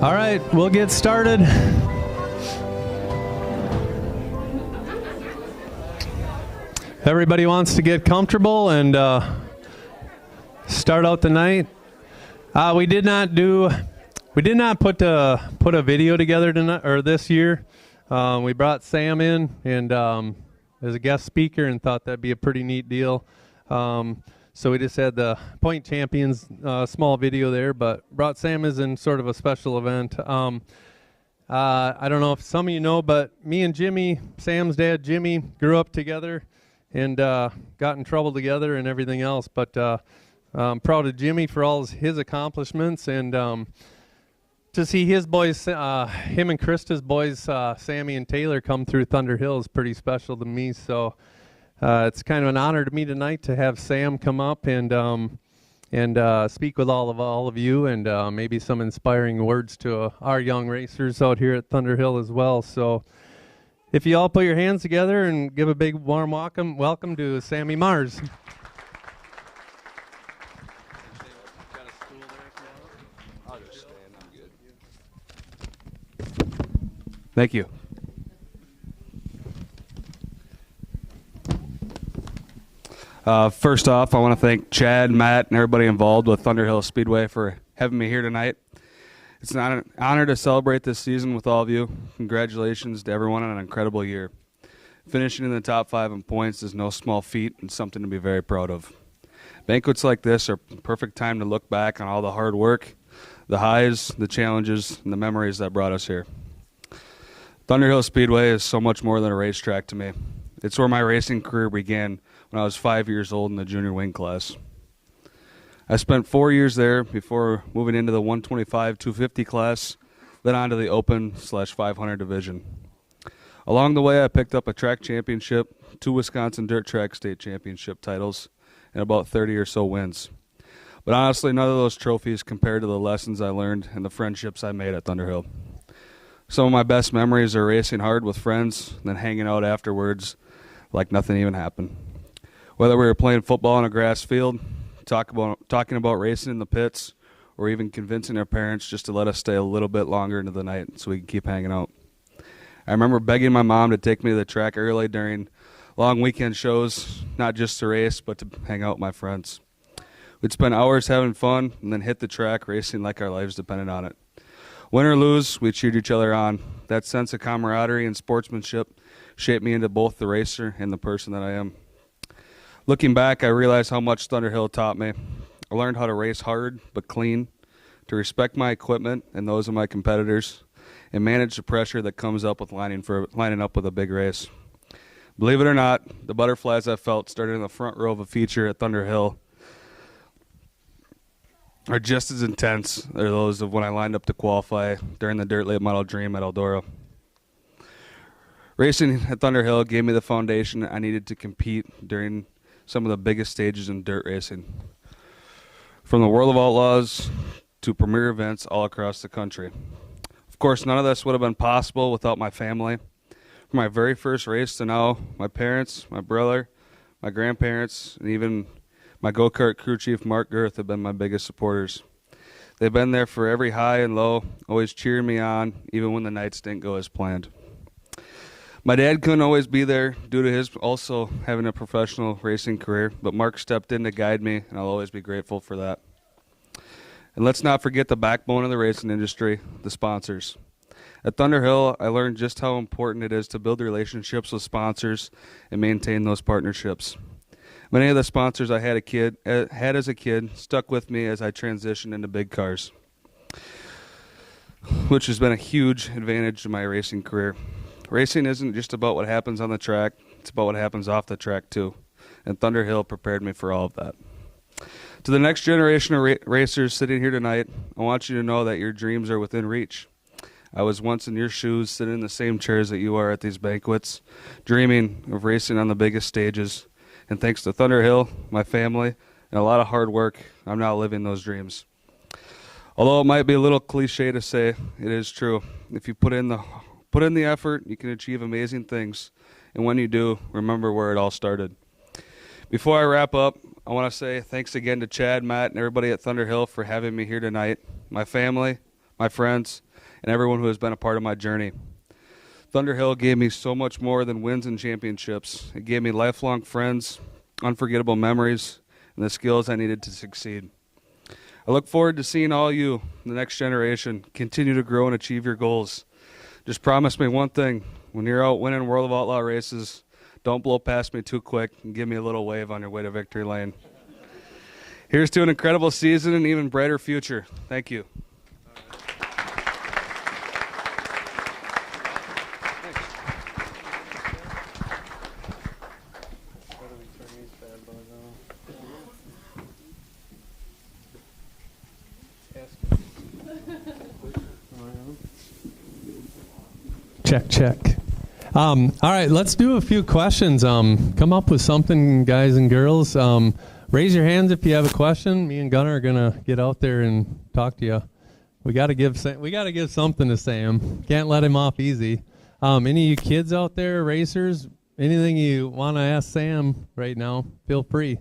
All right, we'll get started. Everybody wants to get comfortable and start out the night. We did not put a video together tonight or this year. We brought Sam in and as a guest speaker and thought that'd be a pretty neat deal. So we just had the Point Champions small video there, but brought Sam as in sort of a special event. I don't know if some of you know, but me and Jimmy, Sam's dad Jimmy, grew up together and got in trouble together and everything else. But I'm proud of Jimmy for all his accomplishments, and to see his boys, him and Krista's boys, Sammy and Taylor, come through Thunder Hill is pretty special to me. So it's kind of an honor to me tonight to have Sam come up and speak with all of you, and maybe some inspiring words to our young racers out here at Thunder Hill as well. So if you all put your hands together and give a big warm welcome to Sammy Mars. Thank you. First off, I want to thank Chad, Matt, and everybody involved with Thunder Hill Speedway for having me here tonight. It's an honor to celebrate this season with all of you. Congratulations to everyone on an incredible year. Finishing in the top 5 in points is no small feat and something to be very proud of. Banquets like this are a perfect time to look back on all the hard work, the highs, the challenges, and the memories that brought us here. Thunder Hill Speedway is so much more than a racetrack to me. It's where my racing career began when I was 5 years old in the junior wing class. I spent 4 years there before moving into the 125-250 class, then on to the open/500 division. Along the way, I picked up a track championship, 2 Wisconsin dirt track state championship titles, and about 30 or so wins. But honestly, none of those trophies compared to the lessons I learned and the friendships I made at Thunder Hill. Some of my best memories are racing hard with friends, then hanging out afterwards like nothing even happened. Whether we were playing football on a grass field, talking about racing in the pits, or even convincing our parents just to let us stay a little bit longer into the night so we could keep hanging out. I remember begging my mom to take me to the track early during long weekend shows, not just to race, but to hang out with my friends. We'd spend hours having fun and then hit the track racing like our lives depended on it. Win or lose, we cheered each other on. That sense of camaraderie and sportsmanship shaped me into both the racer and the person that I am. Looking back, I realized how much Thunder Hill taught me. I learned how to race hard but clean, to respect my equipment and those of my competitors, and manage the pressure that comes up with lining up with a big race. Believe it or not, the butterflies I felt started in the front row of a feature at Thunder Hill are just as intense as those of when I lined up to qualify during the Dirt Late Model Dream at Eldora. Racing at Thunder Hill gave me the foundation I needed to compete during some of the biggest stages in dirt racing, from the World of Outlaws to premier events all across the country. Of course, none of this would have been possible without my family. From my very first race to now, my parents, my brother, my grandparents, and even my go-kart crew chief, Mark Girth, have been my biggest supporters. They've been there for every high and low, always cheering me on, even when the nights didn't go as planned. My dad couldn't always be there due to his also having a professional racing career, but Mark stepped in to guide me, and I'll always be grateful for that. And let's not forget the backbone of the racing industry, the sponsors. At Thunder Hill, I learned just how important it is to build relationships with sponsors and maintain those partnerships. Many of the sponsors I had as a kid stuck with me as I transitioned into big cars, which has been a huge advantage to my racing career. Racing isn't just about what happens on the track, it's about what happens off the track too, and Thunder Hill prepared me for all of that. To the next generation of racers sitting here tonight, I want you to know that your dreams are within reach. I was once in your shoes, sitting in the same chairs that you are at these banquets, dreaming of racing on the biggest stages. And thanks to Thunder Hill, my family, and a lot of hard work, I'm now living those dreams. Although it might be a little cliche to say, it is true. If you put in the effort, you can achieve amazing things. And when you do, remember where it all started. Before I wrap up, I want to say thanks again to Chad, Matt, and everybody at Thunder Hill for having me here tonight. My family, my friends, and everyone who has been a part of my journey. Thunder Hill gave me so much more than wins and championships. It gave me lifelong friends, unforgettable memories, and the skills I needed to succeed. I look forward to seeing all you, the next generation, continue to grow and achieve your goals. Just promise me one thing. When you're out winning World of Outlaw races, don't blow past me too quick and give me a little wave on your way to victory lane. Here's to an incredible season and even brighter future. Thank you. Check. All right, let's do a few questions. Come up with something, guys and girls. Raise your hands if you have a question. Me and Gunnar are gonna get out there and talk to you. We gotta give something to Sam. Can't let him off easy. Any of you kids out there, racers, anything you want to ask Sam right now, feel free.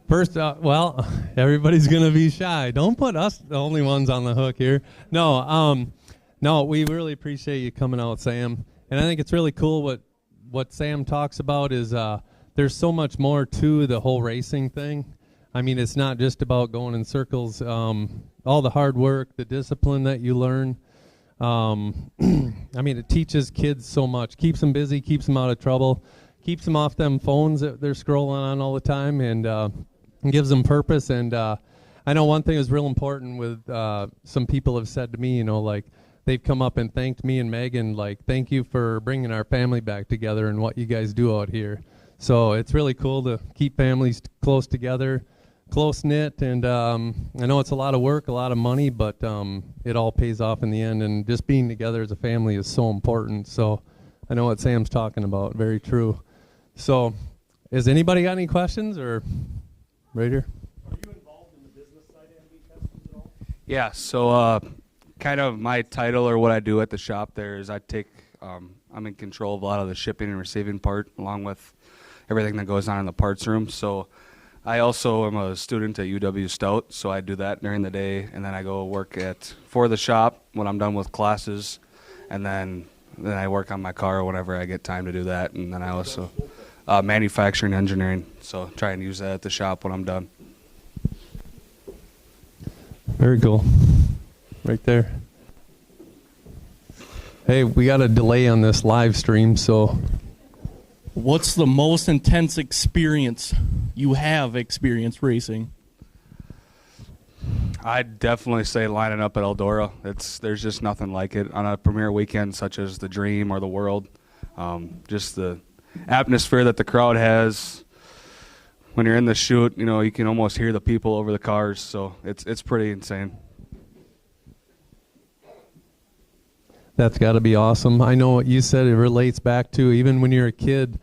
First, well, everybody's going to be shy. Don't put us the only ones on the hook here. No, we really appreciate you coming out, Sam. And I think it's really cool what Sam talks about is there's so much more to the whole racing thing. I mean, it's not just about going in circles. All the hard work, the discipline that you learn. I mean, it teaches kids so much. Keeps them busy, keeps them out of trouble, keeps them off them phones that they're scrolling on all the time, and gives them purpose. And I know one thing is real important with some people have said to me, you know, like they've come up and thanked me and Megan, like, thank you for bringing our family back together and what you guys do out here. So it's really cool to keep families close together, close-knit, and I know it's a lot of work, a lot of money, but it all pays off in the end, and just being together as a family is so important. So I know what Sam's talking about, very true. So has anybody got any questions, or right here? Are you involved in the business side of MB Customs at all? Yeah, so kind of my title or what I do at the shop there is I take, I'm in control of a lot of the shipping and receiving part, along with everything that goes on in the parts room. So I also am a student at UW Stout, so I do that during the day, and then I go work for the shop when I'm done with classes, and then I work on my car whenever I get time to do that, and then I also manufacturing engineering, so try and use that at the shop when I'm done. Very cool. Right there. Hey, we got a delay on this live stream, so. What's the most intense experience you have experienced racing? I'd definitely say lining up at Eldora. There's just nothing like it on a premier weekend such as the Dream or the World. Just the atmosphere that the crowd has. When you're in the chute, you know, you can almost hear the people over the cars, so it's pretty insane. That's got to be awesome. I know what you said, it relates back to even when you're a kid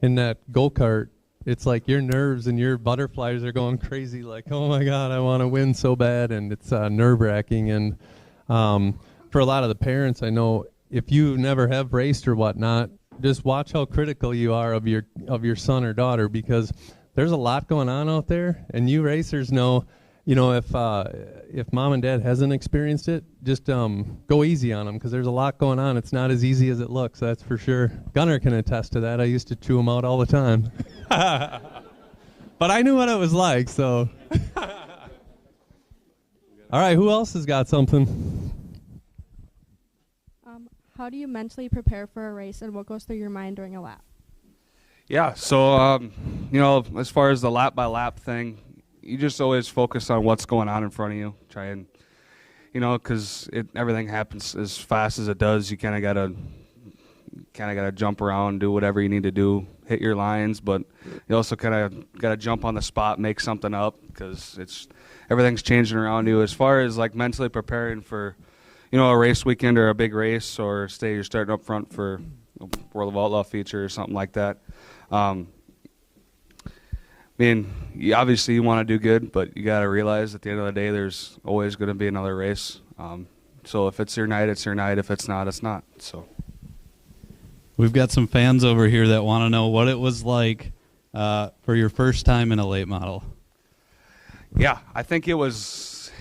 in that go-kart, it's like your nerves and your butterflies are going crazy, like, oh my God, I want to win so bad, and it's nerve-wracking. And for a lot of the parents, I know if you never have raced or whatnot, just watch how critical you are of your son or daughter, because there's a lot going on out there, and you racers know, you know, if mom and dad hasn't experienced it, just go easy on them, because there's a lot going on. It's not as easy as it looks, that's for sure. Gunnar can attest to that. I used to chew them out all the time. But I knew what it was like, so. All right, who else has got something? How do you mentally prepare for a race, and what goes through your mind during a lap? Yeah, so, you know, as far as the lap-by-lap thing, you just always focus on what's going on in front of you. Try and, you know, because everything happens as fast as it does. You kind of gotta jump around, do whatever you need to do, hit your lines, but you also kind of gotta jump on the spot, make something up, because everything's changing around you. As far as like mentally preparing for, you know, a race weekend or a big race, or say you're starting up front for a World of Outlaw feature or something like that. I mean, obviously you want to do good, but you got to realize at the end of the day there's always going to be another race. So if it's your night, it's your night. If it's not, it's not. So we've got some fans over here that want to know what it was like for your first time in a late model. Yeah, I think it was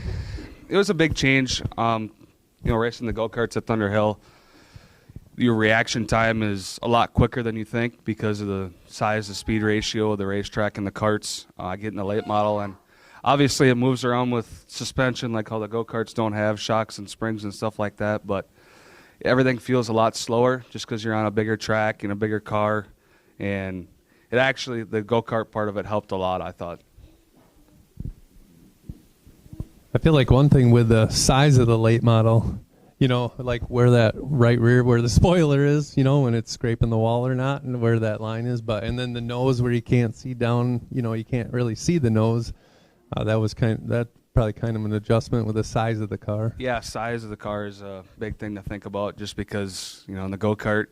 a big change. Racing the go-karts at Thunder Hill, your reaction time is a lot quicker than you think because of the size, the speed ratio of the racetrack and the karts. Getting the late model, and obviously it moves around with suspension like how the go-karts don't have shocks and springs and stuff like that, but everything feels a lot slower just because you're on a bigger track in a bigger car, and it actually, the go-kart part of it helped a lot, I thought. I feel like one thing with the size of the late model, like where that right rear, where the spoiler is, when it's scraping the wall or not, and where that line is, and then the nose where you can't see down, you can't really see the nose. That probably kind of an adjustment with the size of the car. Yeah, size of the car is a big thing to think about, just because, in the go-kart,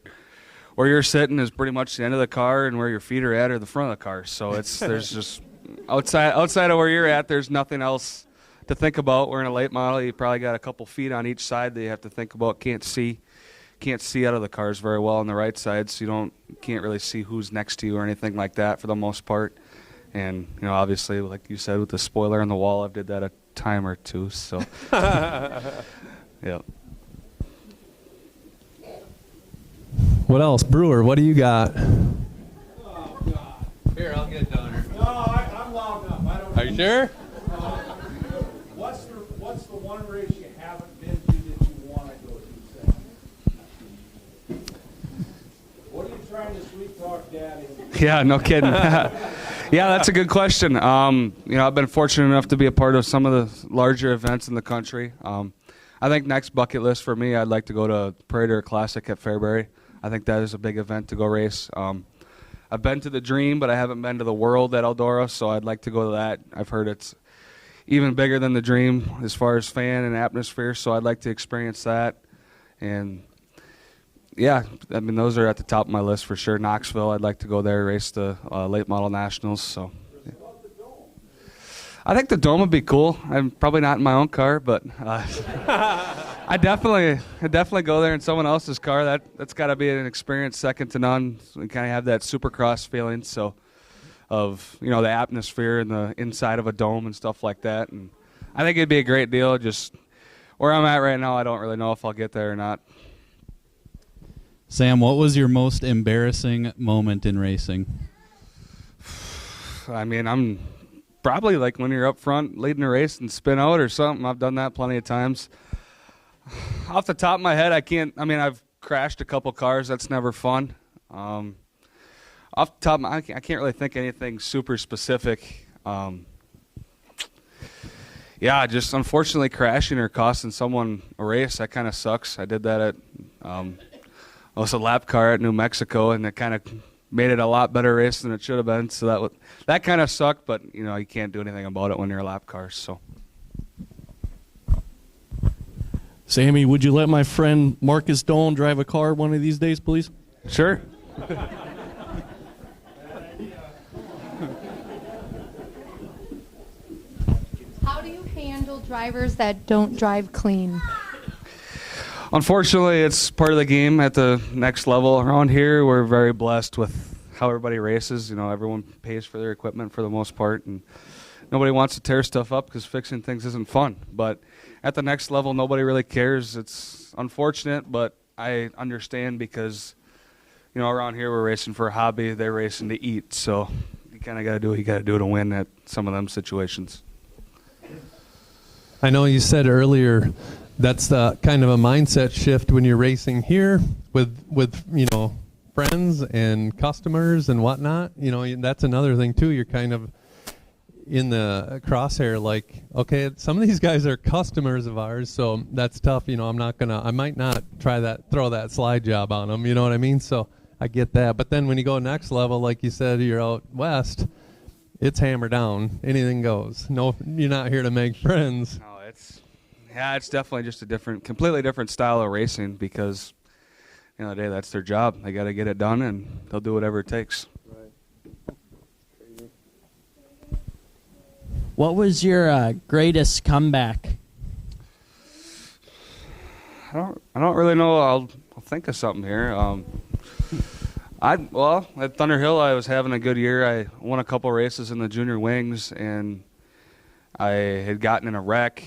where you're sitting is pretty much the end of the car, and where your feet are at are the front of the car. So there's just outside of where you're at, there's nothing else to think about. We're in a late model. You probably got a couple feet on each side that you have to think about. Can't see out of the cars very well on the right side, so you can't really see who's next to you or anything like that for the most part. And obviously, like you said, with the spoiler on the wall, I've did that a time or two. So yeah. What else, Brewer? What do you got? Oh, God. Here, I'll get down here. No, I'm loud enough. I don't. Are you sure? What's the one race you haven't been to that you want to go to, Sam? What are you trying to sweet talk Dad into? Yeah, no kidding. Yeah, that's a good question. I've been fortunate enough to be a part of some of the larger events in the country. I think next bucket list for me, I'd like to go to Prater Classic at Fairbury. I think that is a big event to go race. I've been to the Dream, but I haven't been to the World at Eldora, so I'd like to go to that. I've heard it's even bigger than the Dream as far as fan and atmosphere, so I'd like to experience that. And yeah, those are at the top of my list for sure. Knoxville, I'd like to go there, race the late model nationals. So yeah. I think the Dome would be cool. I'm probably not in my own car, but I definitely go there in someone else's car. That's got to be an experience second to none. We kind of have that Supercross feeling, so of the atmosphere and the inside of a dome and stuff like that. And I think it'd be a great deal. Just where I'm at right now, I don't really know if I'll get there or not. Sam, what was your most embarrassing moment in racing? I'm probably like when you're up front leading a race and spin out or something. I've done that plenty of times. Off the top of my head, I've crashed a couple cars. That's never fun. Off the top, I can't really think anything super specific. Yeah, just unfortunately crashing or costing someone a race, that kind of sucks. I did that at I was a lap car at New Mexico, and it kind of made it a lot better race than it should have been. So that kind of sucked, but you can't do anything about it when you're a lap car. So, Sammy, would you let my friend Marcus Doan drive a car one of these days, please? sure. How do you handle drivers that don't drive clean? Unfortunately, it's part of the game at the next level. Around here, we're very blessed with how everybody races. Everyone pays for their equipment for the most part, and nobody wants to tear stuff up because fixing things isn't fun. But at the next level, nobody really cares. It's unfortunate, but I understand because, around here we're racing for a hobby. They're racing to eat, so you kind of got to do what you got to do to win at some of them situations. I know you said earlier that's the kind of a mindset shift when you're racing here with friends and customers and whatnot. That's another thing too. You're kind of in the crosshair, like, okay, some of these guys are customers of ours, so that's tough. I might not throw that slide job on them. You know what I mean? So I get that. But then when you go next level, like you said, you're out west, it's hammer down. Anything goes. No, you're not here to make friends. No, it's definitely just a completely different style of racing because, at the end of the day, that's their job. They got to get it done, and they'll do whatever it takes. What was your greatest comeback? I don't really know. I'll think of something here. At Thunder Hill, I was having a good year. I won a couple races in the junior wings, and I had gotten in a wreck,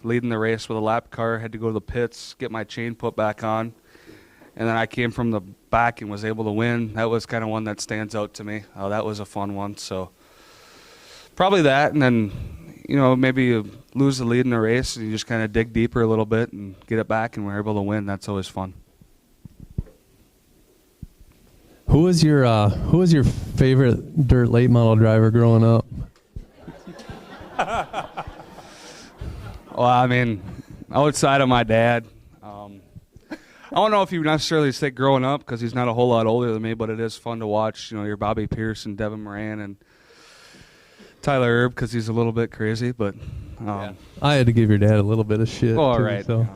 leading the race with a lap car, had to go to the pits, get my chain put back on, and then I came from the back and was able to win. That was kind of one that stands out to me. That was a fun one. So probably that, and then, maybe you lose the lead in the race and you just kind of dig deeper a little bit and get it back, and we're able to win. That's always fun. Who was your favorite dirt late model driver growing up? Well, I mean, outside of my dad, I don't know if you necessarily say growing up because he's not a whole lot older than me, but it is fun to watch, your Bobby Pierce and Devin Moran and Tyler Erb because he's a little bit crazy, but I had to give your dad a little bit of shit. all too, right. So.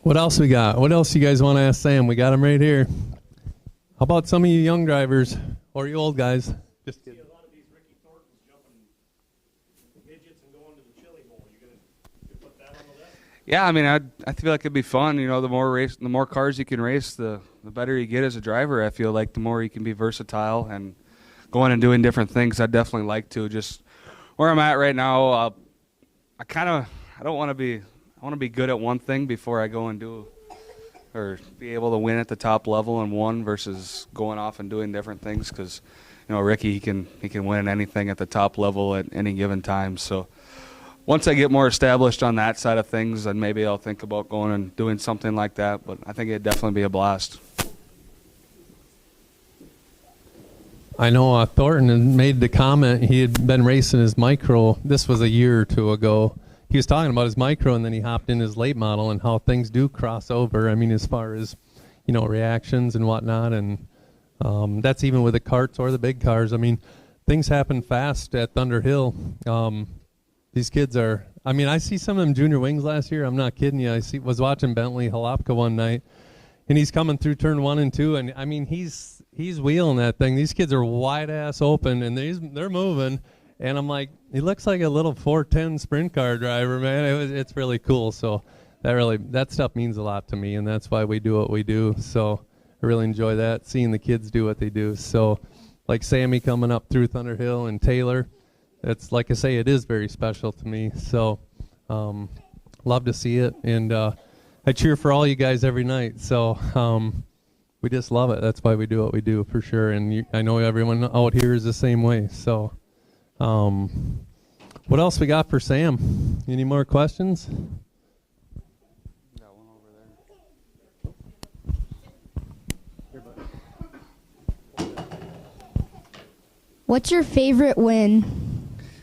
What else we got? What else you guys want to ask Sam? We got him right here. How about some of you young drivers or you old guys? Just kidding. A lot of these Ricky Thorntons jumping midgets and going to the chili bowl. You put that on the list? Yeah, I mean, I feel like it'd be fun. The more cars you can race, the better you get as a driver. I feel like the more you can be versatile and going and doing different things. I'd definitely like to. Just where I'm at right now, I want to be good at one thing before I go and do or be able to win at the top level in one versus going off and doing different things because, Ricky, he can win anything at the top level at any given time. So once I get more established on that side of things, then maybe I'll think about going and doing something like that. But I think it'd definitely be a blast. I know Thornton had made the comment he had been racing his micro. This was a year or two ago. He was talking about his micro, and then he hopped in his late model and how things do cross over. I mean, as far as, reactions and whatnot. And that's even with the karts or the big cars. I mean, things happen fast at Thunder Hill. These kids are, I see some of them junior wings last year. I'm not kidding you. Was watching Bentley Halapka one night, and he's coming through turn 1 and 2. And, he's wheeling that thing. These kids are wide-ass open, and they're moving. And I'm like, he looks like a little 410 sprint car driver, man. It's really cool. So that stuff means a lot to me, and that's why we do what we do. So I really enjoy that, seeing the kids do what they do. So like Sammy coming up through Thunder Hill and Taylor, it's like I say, it is very special to me. So love to see it, and I cheer for all you guys every night. So we just love it. That's why we do what we do, for sure. And I know everyone out here is the same way. So. What else we got for Sam? Any more questions? Got one over there. What's your favorite win?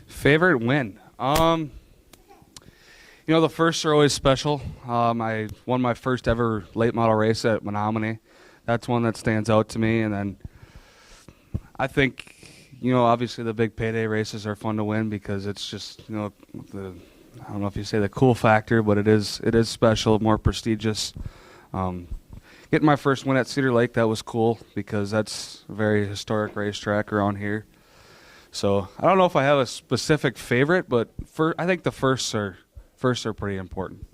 Favorite win? The firsts are always special. I won my first ever late model race at Menominee. That's one that stands out to me. And then I think, obviously the big payday races are fun to win because it's just, I don't know if you say the cool factor, but it is special, more prestigious. Getting my first win at Cedar Lake, that was cool because that's a very historic racetrack around here. So I don't know if I have a specific favorite, but I think the firsts are pretty important.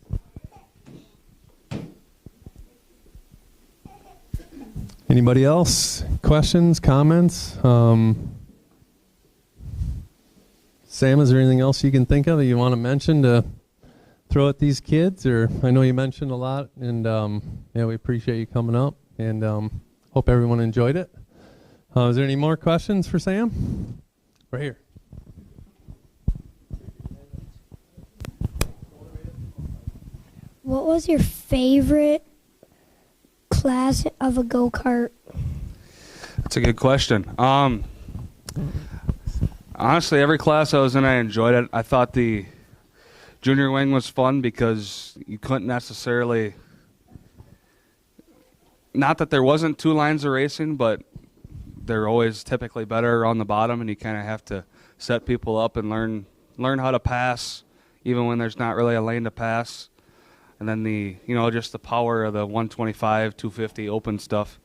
Anybody else? Questions, comments? Sam, is there anything else you can think of that you want to mention to throw at these kids? Or I know you mentioned a lot, and we appreciate you coming up, and hope everyone enjoyed it. Is there any more questions for Sam? Right here. What was your favorite class of a go-kart? That's a good question. Honestly, every class I was in, I enjoyed it. I thought the junior wing was fun because you couldn't necessarily, not that there wasn't two lines of racing, but they're always typically better on the bottom, and you kind of have to set people up and learn how to pass, even when there's not really a lane to pass. And then just the power of the 125, 250 open stuff.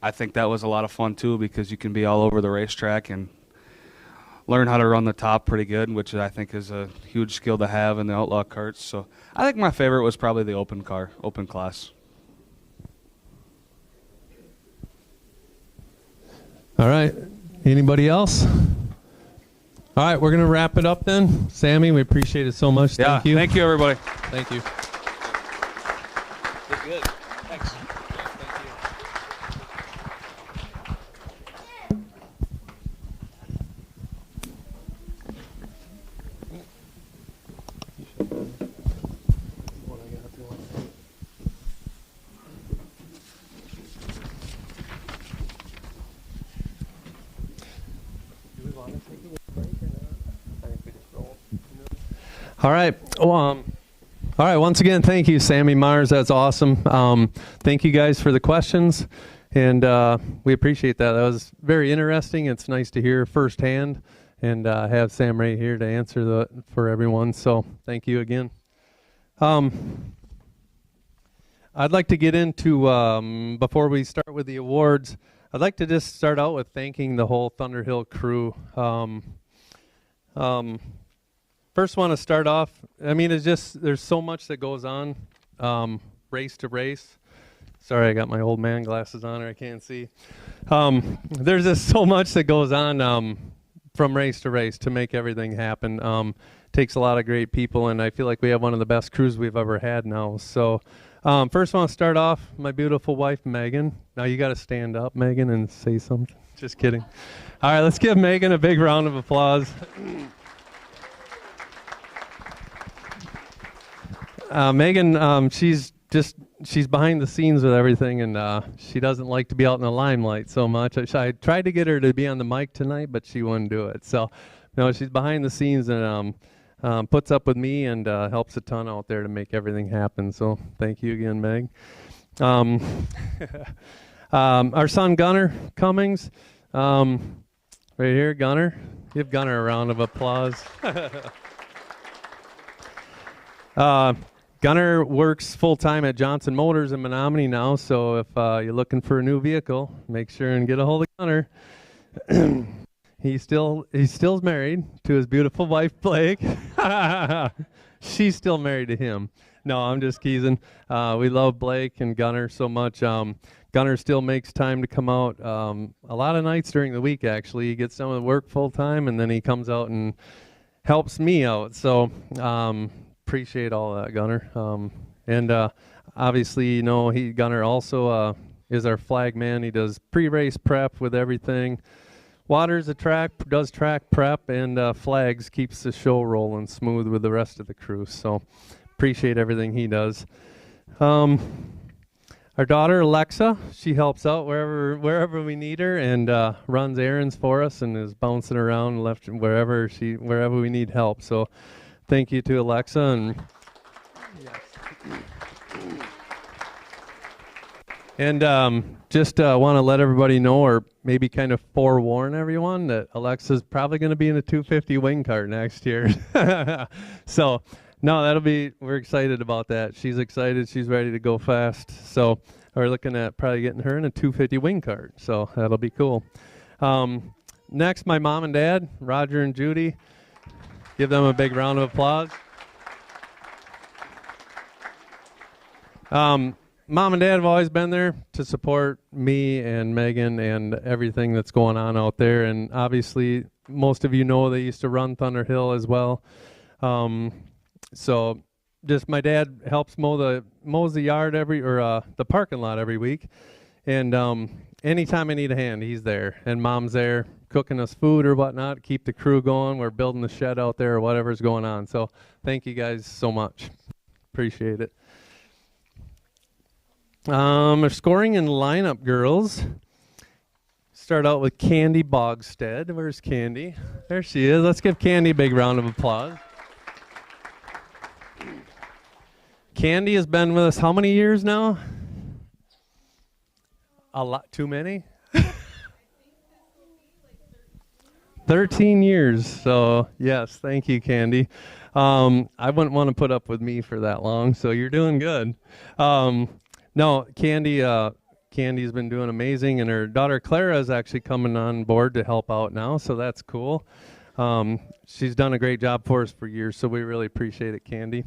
I think that was a lot of fun too because you can be all over the racetrack and learn how to run the top pretty good, which I think is a huge skill to have in the outlaw karts. So I think my favorite was probably the open class. All right. Anybody else? All right, we're going to wrap it up then. Sammy, we appreciate it so much. Yeah, Thank you. Thank you, everybody. Thank you. Good. Thanks. All right. All right. Once again, thank you, Sammy Mars. That's awesome. Thank you guys for the questions, and we appreciate that. That was very interesting. It's nice to hear firsthand, and have Sam right here to answer for everyone. So thank you again. I'd like to get into before we start with the awards. I'd like to just start out with thanking the whole Thunder Hill crew. First, want to start off. I mean, it's just there's so much that goes on, race to race. Sorry, I got my old man glasses on, or I can't see. There's just so much that goes on from race to race to make everything happen. Takes a lot of great people, and I feel like we have one of the best crews we've ever had now. So, first, I want to start off my beautiful wife, Megan. Now you got to stand up, Megan, and say something. Just kidding. All right, let's give Megan a big round of applause. Megan, she's behind the scenes with everything, and she doesn't like to be out in the limelight so much. I tried to get her to be on the mic tonight, but she wouldn't do it. So, no, she's behind the scenes and puts up with me and helps a ton out there to make everything happen. So, thank you again, Meg. Our son Gunner Cummings, right here, Gunner. Give Gunner a round of applause. Gunner works full-time at Johnson Motors in Menominee now, so if you're looking for a new vehicle, make sure and get a hold of Gunner. He's still married to his beautiful wife, Blake. She's still married to him. No, I'm just teasing. We love Blake and Gunner so much. Gunner still makes time to come out a lot of nights during the week, actually. He gets done with work full-time, and then he comes out and helps me out. So, appreciate all that, Gunner. And obviously, you know, Gunner also is our flag man. He does pre-race prep with everything. Waters the track, does track prep, and flags, keeps the show rolling smooth with the rest of the crew. So appreciate everything he does. Our daughter Alexa, she helps out wherever we need her, and runs errands for us, and is bouncing around left wherever we need help. So thank you to Alexa. And just want to let everybody know, or maybe kind of forewarn everyone, that Alexa's probably going to be in a 250 wing cart next year. So, no, we're excited about that. She's excited. She's ready to go fast. So, we're looking at probably getting her in a 250 wing cart. So, that'll be cool. Next, my mom and dad, Roger and Judy. Give them a big round of applause. Mom and Dad have always been there to support me and Megan and everything that's going on out there. And obviously, most of you know they used to run Thunder Hill as well. So just my dad helps mows the yard the parking lot every week. And anytime I need a hand, he's there. And Mom's there cooking us food or whatnot, keep the crew going. We're building the shed out there or whatever's going on. So thank you guys so much. Appreciate it. Our scoring and lineup girls. Start out with Candy Bogstead. Where's Candy? There she is. Let's give Candy a big round of applause. Candy has been with us how many years now? A lot. Too many? 13 years. So, yes, thank you, Candy. I wouldn't want to put up with me for that long, so you're doing good. No, Candy's been doing amazing, and her daughter Clara is actually coming on board to help out now, so that's cool. She's done a great job for us for years, so we really appreciate it, Candy.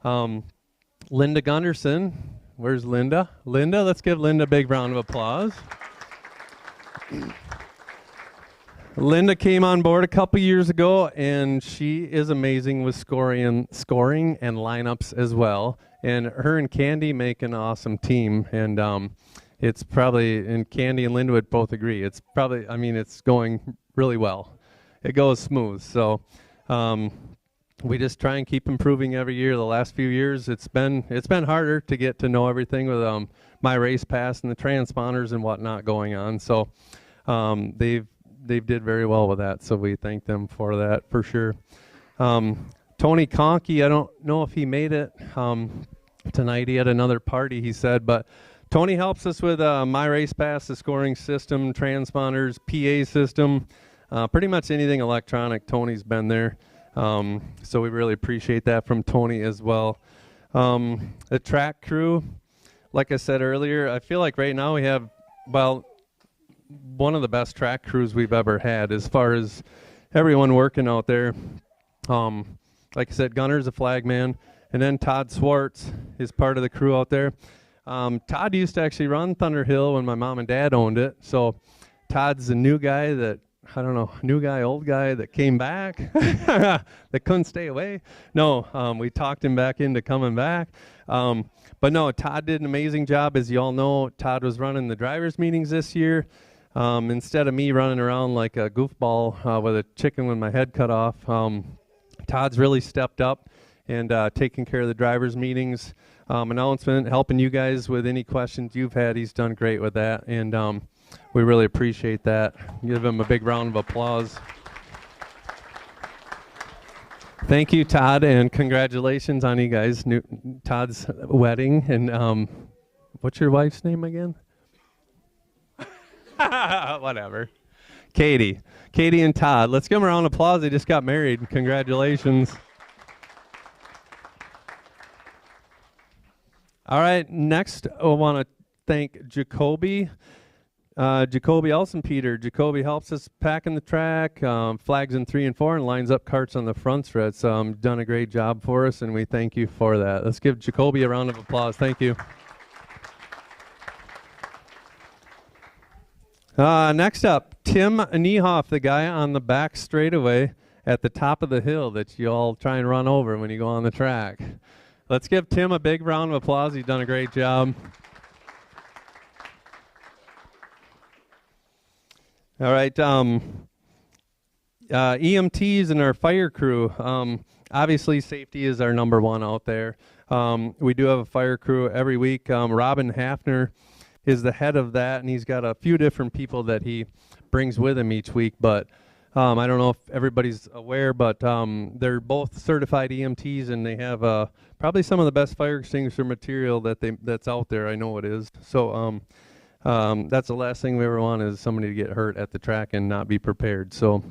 Linda Gunderson. Where's Linda? Linda, let's give Linda a big round of applause. Linda came on board a couple years ago, and she is amazing with scoring and lineups as well. And her and Candy make an awesome team. And it's probably, and Candy and Linda would both agree, it's probably, I mean, it's going really well. It goes smooth. So we just try and keep improving every year. The last few years, it's been harder to get to know everything with my race pass and the transponders and whatnot going on. So they've did very well with that, so we thank them for that for sure. Tony Conkey, I don't know if he made it tonight. He had another party, he said, but Tony helps us with my race pass, the scoring system, transponders, PA system, pretty much anything electronic. Tony's been there, so we really appreciate that from Tony as well. The track crew, like I said earlier, I feel like right now we have, well, one of the best track crews we've ever had as far as everyone working out there. Like I said, Gunner's a flag man, and then Todd Swartz is part of the crew out there. Todd used to actually run Thunder Hill when my mom and dad owned it, so Todd's the new guy that, I don't know, new guy, old guy that came back, that couldn't stay away. No, we talked him back into coming back. But no, Todd did an amazing job. As you all know, Todd was running the drivers' meetings this year. Instead of me running around like a goofball with a chicken with my head cut off, Todd's really stepped up and taking care of the drivers' meetings, announcement, helping you guys with any questions you've had. He's done great with that, and we really appreciate that. Give him a big round of applause. Thank you, Todd, and congratulations on you guys. Todd's wedding, and what's your wife's name again? Whatever. Katie and Todd. Let's give them a round of applause. They just got married. Congratulations. All right, next I want to thank Jacoby Elson-Peter. Jacoby helps us packing the track, flags in 3 and 4, and lines up carts on the front stretch. Done a great job for us, and we thank you for that. Let's give Jacoby a round of applause. Thank you. Next up, Tim Niehoff, the guy on the back straightaway at the top of the hill that you all try and run over when you go on the track. Let's give Tim a big round of applause. He's done a great job. All right, EMTs and our fire crew. Obviously, safety is our number one out there. We do have a fire crew every week. Robin Hafner is the head of that, and he's got a few different people that he brings with him each week. But I don't know if everybody's aware, but they're both certified EMTs, and they have probably some of the best fire extinguisher material that's out there. I know it is. So that's the last thing we ever want is somebody to get hurt at the track and not be prepared. So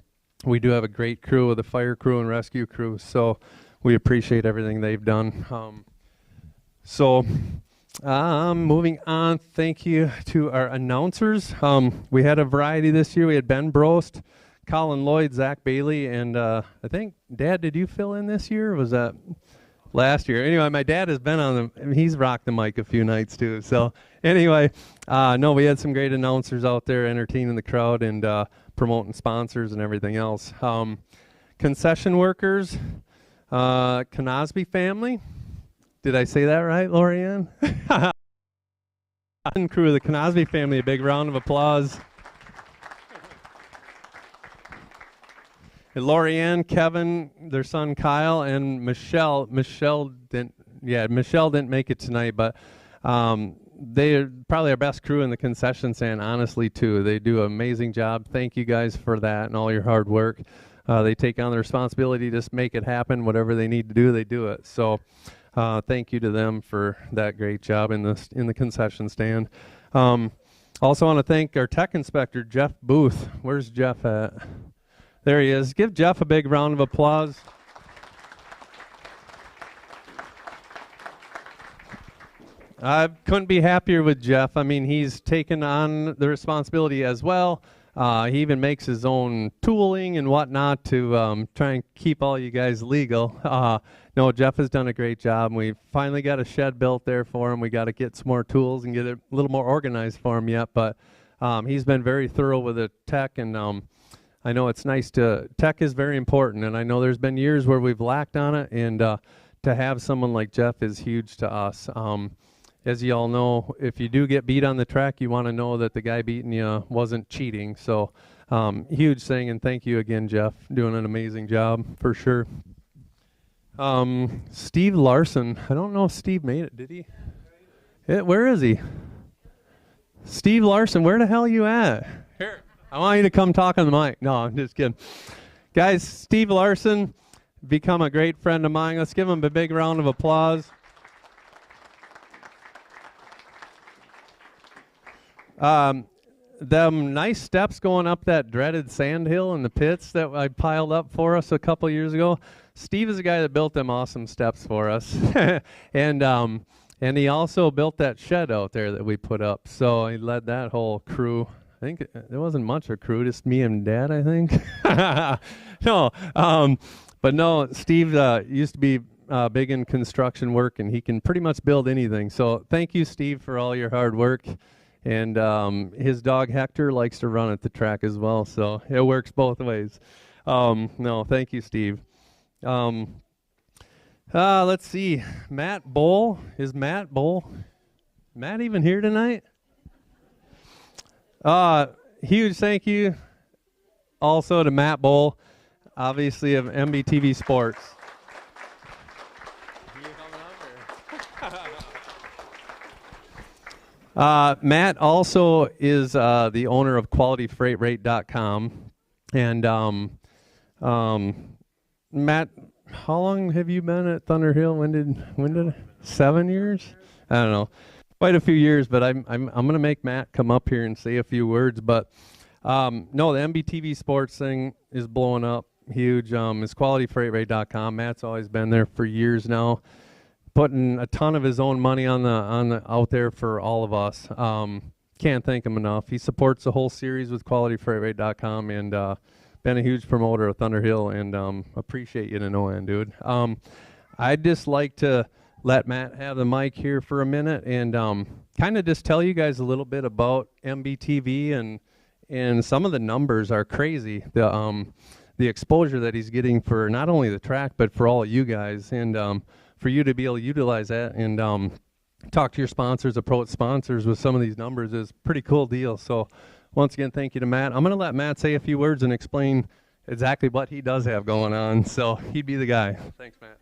we do have a great crew with a fire crew and rescue crew. So we appreciate everything they've done. Moving on, thank you to our announcers. We had a variety this year. We had Ben Brost, Colin Lloyd, Zach Bailey, and I think, Dad, did you fill in this year? Or was that last year? Anyway, my dad has been on the, he's rocked the mic a few nights too. So anyway, no, we had some great announcers out there entertaining the crowd and promoting sponsors and everything else. Concession workers, Knosby family. Did I say that right, Lorianne? And crew of the Knosby family, a big round of applause. And Lorianne, Kevin, their son Kyle, and Michelle. Michelle didn't make it tonight, but they're probably our best crew in the concession stand, honestly, too. They do an amazing job. Thank you guys for that and all your hard work. They take on the responsibility to just make it happen. Whatever they need to do, they do it. So thank you to them for that great job in the concession stand. Also want to thank our tech inspector, Jeff Booth. Where's Jeff at? There he is. Give Jeff a big round of applause. I couldn't be happier with Jeff. I mean, he's taken on the responsibility as well. He even makes his own tooling and whatnot to try and keep all you guys legal. No, Jeff has done a great job. We finally got a shed built there for him. We got to get some more tools and get it a little more organized for him yet. But he's been very thorough with the tech, and I know it's nice tech is very important, and I know there's been years where we've lacked on it, and to have someone like Jeff is huge to us. As you all know, if you do get beat on the track, you want to know that the guy beating you wasn't cheating. So huge thing, and thank you again, Jeff. Doing an amazing job for sure. Steve Larson. I don't know if Steve made it. Did he? Where is he? Steve Larson, where the hell are you at? Here. I want you to come talk on the mic. No, I'm just kidding. Guys, Steve Larson, become a great friend of mine. Let's give him a big round of applause. Them nice steps going up that dreaded sand hill in the pits that I piled up for us a couple years ago. Steve is the guy that built them awesome steps for us. And he also built that shed out there that we put up. So he led that whole crew. I think there wasn't much of a crew, just me and Dad, I think. No, but no, Steve used to be big in construction work, and he can pretty much build anything. So thank you, Steve, for all your hard work. And his dog Hector likes to run at the track as well, so it works both ways. No, thank you, Steve. Let's see. Matt Bull. Is Matt Bull? Matt even here tonight? Huge thank you also to Matt Bull, obviously of MBTV Sports. Matt also is the owner of QualityFreightRate.com. And Matt, how long have you been at Thunder Hill? When did 7 years? I don't know. Quite a few years, but I'm going to make Matt come up here and say a few words. But no, the MBTV Sports thing is blowing up huge. It's QualityFreightRate.com. Matt's always been there for years now, putting a ton of his own money on the out there for all of us. Can't thank him enough. He supports the whole series with QualityFreightRate.com and been a huge promoter of Thunder Hill, and appreciate you to no end, dude. I'd just like to let Matt have the mic here for a minute and kind of just tell you guys a little bit about MBTV, and some of the numbers are crazy. The exposure that he's getting for not only the track but for all of you guys, and for you to be able to utilize that and talk to your sponsors, approach sponsors with some of these numbers is a pretty cool deal. So once again, thank you to Matt. I'm going to let Matt say a few words and explain exactly what he does have going on. So he'd be the guy. Thanks, Matt.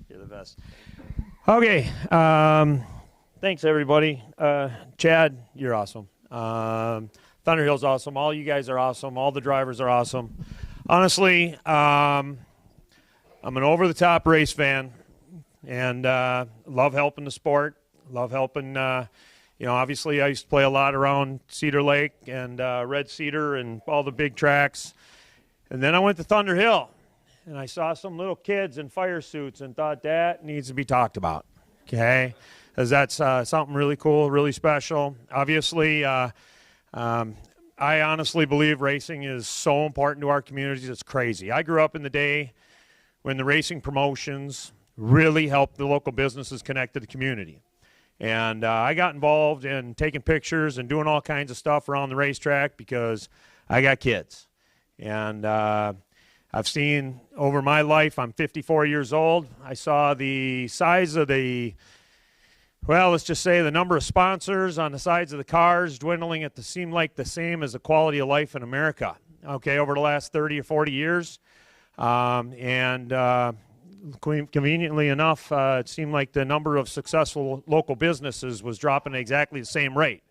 You're the best. Okay. Thanks, everybody. Chad, you're awesome. Thunder Hill's awesome. All you guys are awesome. All the drivers are awesome. Honestly, I'm an over-the-top race fan, and love helping the sport. Love helping, obviously I used to play a lot around Cedar Lake and Red Cedar and all the big tracks. And then I went to Thunder Hill, and I saw some little kids in fire suits and thought that needs to be talked about, okay? Because that's something really cool, really special. Obviously, I honestly believe racing is so important to our communities. It's crazy. I grew up in the day when the racing promotions really helped the local businesses connect to the community. And I got involved in taking pictures and doing all kinds of stuff around the racetrack because I got kids. And I've seen over my life, I'm 54 years old, I saw the size of let's just say the number of sponsors on the sides of the cars dwindling at seemed like the same as the quality of life in America, okay, over the last 30 or 40 years. Conveniently enough, it seemed like the number of successful local businesses was dropping at exactly the same rate.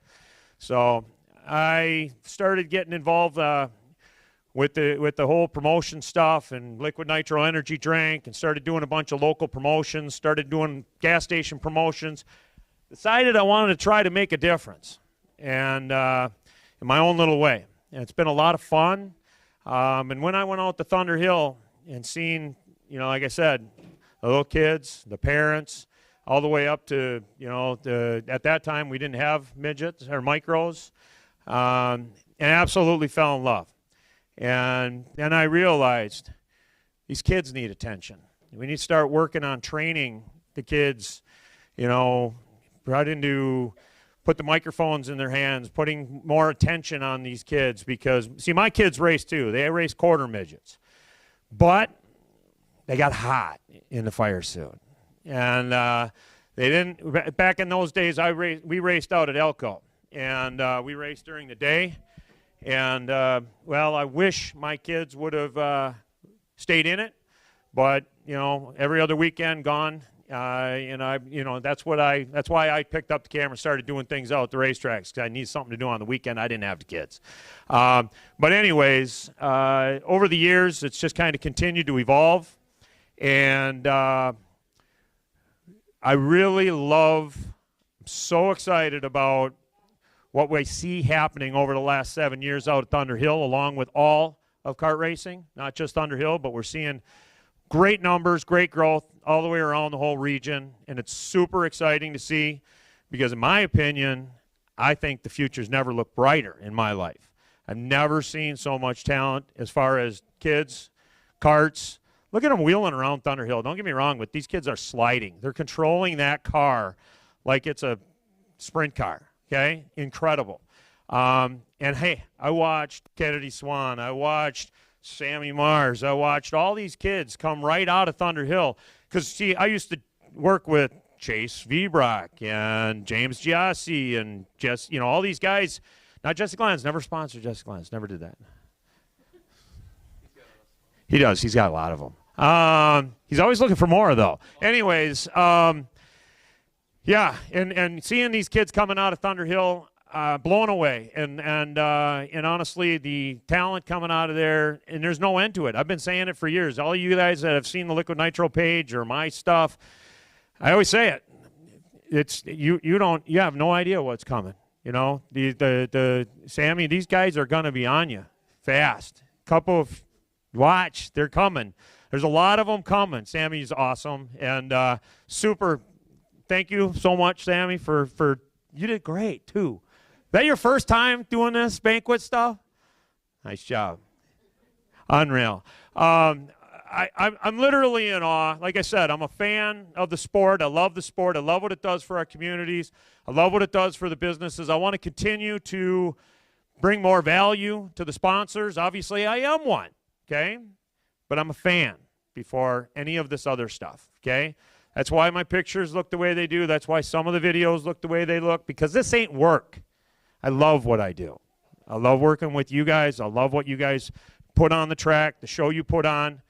So I started getting involved with the whole promotion stuff and liquid nitro energy drink, and started doing a bunch of local promotions, started doing gas station promotions. Decided I wanted to try to make a difference, and in my own little way. And it's been a lot of fun. And when I went out to Thunder Hill and seen, like I said, the little kids, the parents, all the way up to, at that time we didn't have midgets or micros, and absolutely fell in love. And then I realized these kids need attention. We need to start working on training the kids, right into put the microphones in their hands, putting more attention on these kids because, see, my kids race too. They race quarter midgets. But they got hot in the fire suit. And they didn't, back in those days, we raced out at Elko. And we raced during the day. And, well, I wish my kids would have stayed in it. But, you know, every other weekend gone. And I, you know, that's why I picked up the camera and started doing things out at the racetracks because I need something to do on the weekend. I didn't have the kids. But anyways, over the years, it's just kind of continued to evolve. And I really I'm so excited about what we see happening over the last 7 years out at Thunder Hill, along with all of kart racing, not just Thunder Hill, but we're seeing great numbers, great growth all the way around the whole region, and it's super exciting to see because, in my opinion, I think the future's never looked brighter in my life. I've never seen so much talent as far as kids, karts. Look at them wheeling around Thunder Hill. Don't get me wrong, but these kids are sliding. They're controlling that car like it's a sprint car, okay? Incredible. And, hey, I watched Kennedy Swan. I watched Sammy Mars. I watched all these kids come right out of Thunder Hill. Because, see, I used to work with Chase Vbrock and James Giassi and just, you know, all these guys. Not Jesse Glantz. Never sponsored Jesse Glantz. Never did that. He does. He's got a lot of them. He's always looking for more, though. Anyways, yeah, and seeing these kids coming out of Thunder Hill, blown away, and honestly, the talent coming out of there, and there's no end to it. I've been saying it for years. All you guys that have seen the Liquid Nitro page or my stuff, I always say it. It's you have no idea what's coming. You know, the Sammy, these guys are gonna be on you fast. Watch, they're coming. There's a lot of them coming. Sammy's awesome and super. Thank you so much, Sammy, for you did great too. Is that your first time doing this banquet stuff? Nice job. Unreal. I'm literally in awe. Like I said, I'm a fan of the sport. I love the sport. I love what it does for our communities. I love what it does for the businesses. I want to continue to bring more value to the sponsors. Obviously, I am one, okay? But I'm a fan before any of this other stuff, okay? That's why my pictures look the way they do. That's why some of the videos look the way they look, because this ain't work. I love what I do. I love working with you guys. I love what you guys put on the track, the show you put on.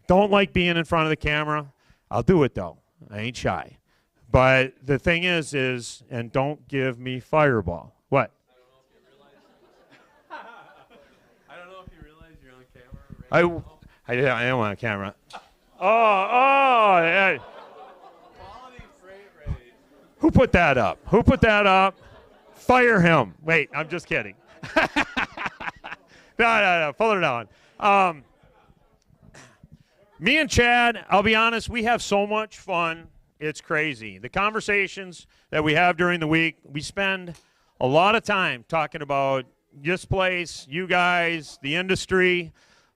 Don't like being in front of the camera. I'll do it, though. I ain't shy. But the thing is, and don't give me Fireball. What? I don't know if you realize you're on camera right now. I am on camera. Oh, yeah. Quality freight rate. Who put that up? Who put that up? Fire him. Wait, I'm just kidding. No, pull it down. Me and Chad, I'll be honest, we have so much fun. It's crazy. The conversations that we have during the week, we spend a lot of time talking about this place, you guys, the industry,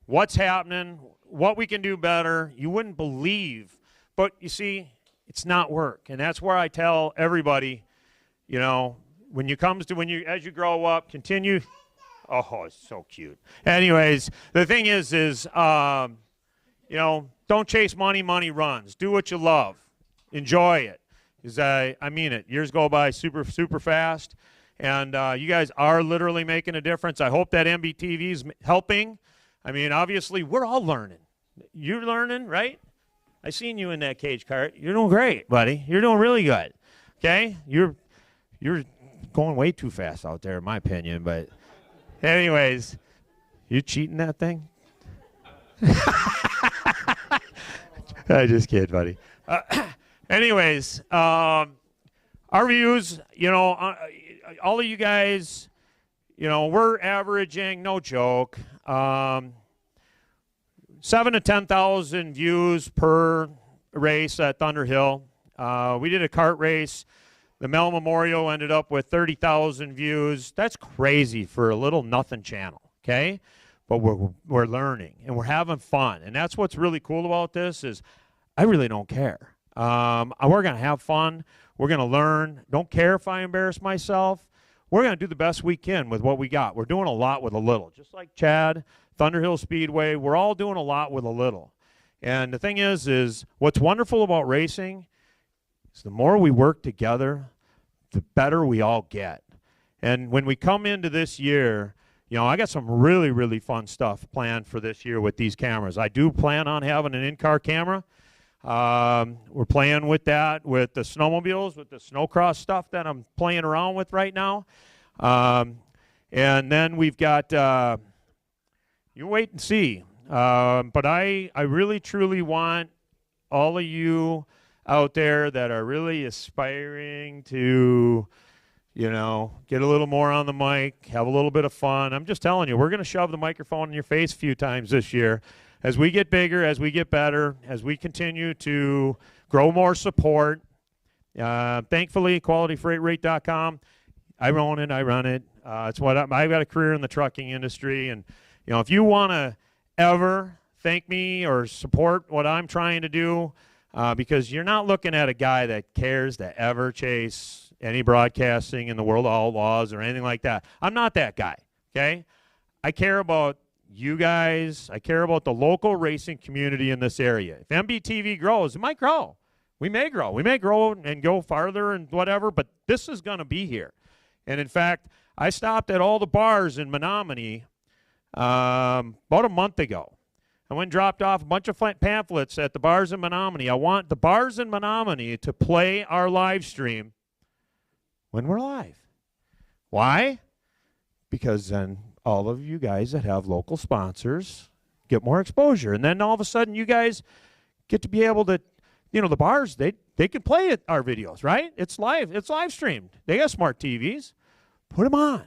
what's happening, what we can do better. You wouldn't believe. But you see, it's not work. And that's where I tell everybody, you know, as you grow up, continue. Oh, it's so cute. Anyways, the thing is, you know, don't chase money. Money runs. Do what you love. Enjoy it. Because I mean it. Years go by super, super fast. And you guys are literally making a difference. I hope that MBTV is helping. I mean, obviously, we're all learning. You're learning, right? I seen you in that cage cart. You're doing great, buddy. You're doing really good. Okay? You're going way too fast out there, in my opinion. But anyways, you cheating that thing? I just kidding, buddy. Anyways, our views, you know, all of you guys, you know, we're averaging, no joke, 7,000 to 10,000 views per race at Thunder Hill. We did a kart race. The Mel Memorial ended up with 30,000 views. That's crazy for a little nothing channel, okay? But we're learning, and we're having fun. And that's what's really cool about this is I really don't care. We're going to have fun. We're going to learn. Don't care if I embarrass myself. We're going to do the best we can with what we got. We're doing a lot with a little. Just like Chad, Thunder Hill Speedway, we're all doing a lot with a little. And the thing is what's wonderful about racing is the more we work together, the better we all get. And when we come into this year, you know, I got some really, really fun stuff planned for this year with these cameras. I do plan on having an in-car camera. We're playing with that with the snowmobiles, with the snowcross stuff that I'm playing around with right now. And then we've got, you wait and see. But I really, truly want all of you out there that are really aspiring to, you know, get a little more on the mic, have a little bit of fun. I'm just telling you, we're going to shove the microphone in your face a few times this year. As we get bigger, as we get better, as we continue to grow more support. Thankfully, qualityfreightrate.com, I own it, I run it. It's what I've got a career in the trucking industry. And, you know, if you want to ever thank me or support what I'm trying to do, because you're not looking at a guy that cares to ever chase any broadcasting in the world of outlaws or anything like that. I'm not that guy, okay? I care about you guys. I care about the local racing community in this area. If MBTV grows, it might grow. We may grow. We may grow and go farther and whatever, but this is going to be here. And in fact, I stopped at all the bars in Menominee about a month ago. I went and dropped off a bunch of pamphlets at the bars in Menominee. I want the bars in Menominee to play our live stream when we're live. Why? Because then all of you guys that have local sponsors get more exposure. And then all of a sudden you guys get to be able to, you know, the bars, they can play our videos, right? It's live streamed. They got smart TVs. Put them on.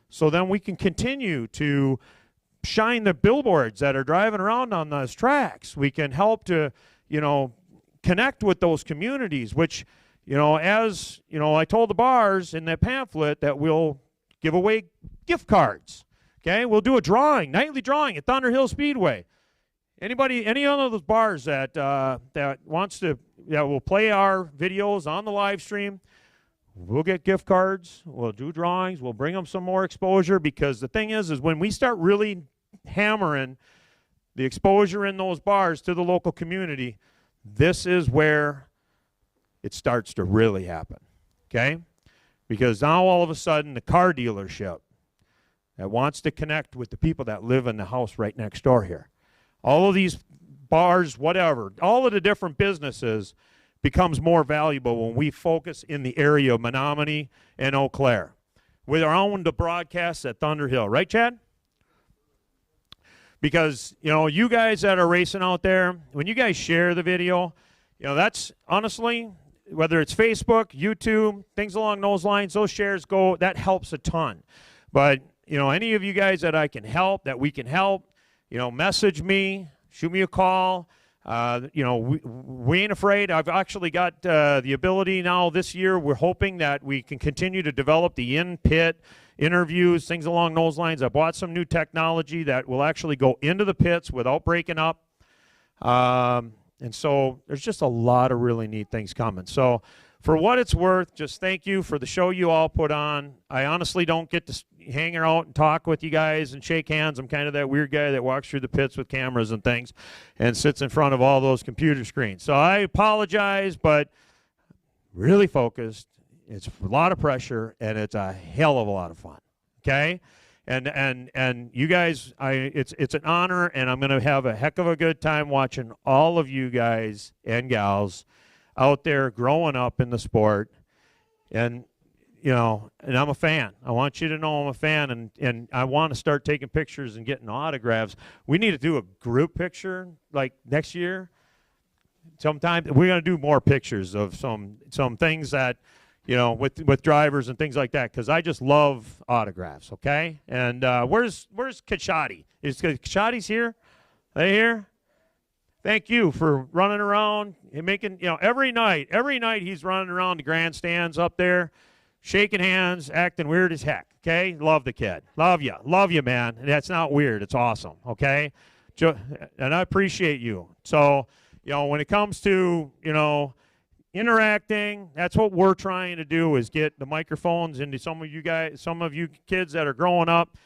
So then we can continue to shine the billboards that are driving around on those tracks. We can help to, you know, connect with those communities, which, you know, as, you know, I told the bars in that pamphlet that we'll give away gift cards. Okay, we'll do a drawing, nightly drawing at Thunder Hill Speedway. Anybody, any one of those bars that wants to, will play our videos on the live stream, we'll get gift cards, we'll do drawings, we'll bring them some more exposure, because the thing is when we start really hammering the exposure in those bars to the local community, this is where it starts to really happen, okay? Because now all of a sudden the car dealership that wants to connect with the people that live in the house right next door here, all of these bars, whatever, all of the different businesses becomes more valuable when we focus in the area of Menominee and Eau Claire with our own broadcasts at Thunder Hill. Right, Chad? Because, you know, you guys that are racing out there, when you guys share the video, you know, that's honestly, whether it's Facebook, YouTube, things along those lines, those shares go, that helps a ton. But, you know, any of you guys that I can help, that we can help, you know, message me, shoot me a call. You know, we ain't afraid. I've actually got the ability now this year. We're hoping that we can continue to develop the in-pit interviews, things along those lines. I bought some new technology that will actually go into the pits without breaking up. And so there's just a lot of really neat things coming. So for what it's worth, just thank you for the show you all put on. I honestly don't get to hang out and talk with you guys and shake hands. I'm kind of that weird guy that walks through the pits with cameras and things and sits in front of all those computer screens. So I apologize, but really focused. It's a lot of pressure, and it's a hell of a lot of fun, okay? And you guys, it's an honor, and I'm going to have a heck of a good time watching all of you guys and gals out there growing up in the sport. And, you know, and I'm a fan. I want you to know I'm a fan, and I want to start taking pictures and getting autographs. We need to do a group picture, like, next year. Sometime we're going to do more pictures of some things that, you know, with drivers and things like that, because I just love autographs, okay? And where's Kachati? Is Kachati's here? Are they here? Thank you for running around and making, you know, every night he's running around the grandstands up there, shaking hands, acting weird as heck, okay? Love the kid. Love you, man. That's not weird. It's awesome, okay? And I appreciate you. So, you know, when it comes to, you know, interacting. That's what we're trying to do, is get the microphones into some of you guys, some of you kids that are growing up.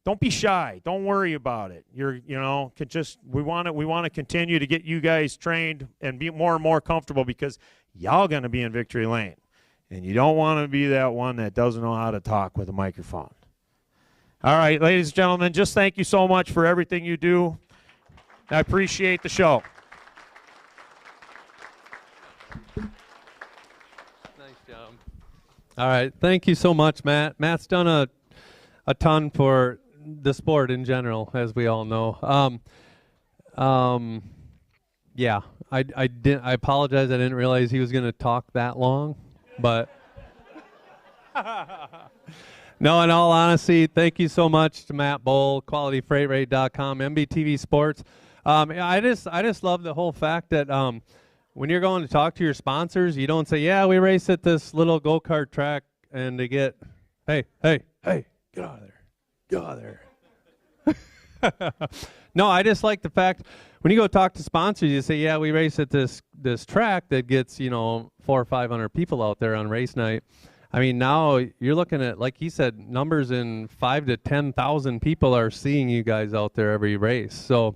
Don't be shy. Don't worry about it. We want to continue to get you guys trained and be more and more comfortable, because y'all going to be in victory lane. And you don't want to be that one that doesn't know how to talk with a microphone. All right, ladies and gentlemen, just thank you so much for everything you do. I appreciate the show. Nice job. All right, thank you so much, Matt. Matt's done a ton for the sport in general, as we all know. Yeah, I apologize. I didn't realize he was going to talk that long, but no, in all honesty, thank you so much to Matt Bowl, QualityFreightRate.com, MBTV Sports. I just love the whole fact that when you're going to talk to your sponsors, you don't say, yeah, we race at this little go-kart track, and they get, hey, get out of there. Get out of there. No, I just like the fact when you go talk to sponsors, you say, yeah, we race at this track that gets, 400 or 500 people out there on race night. I mean, now you're looking at, like he said, numbers in 5,000 to 10,000 people are seeing you guys out there every race. So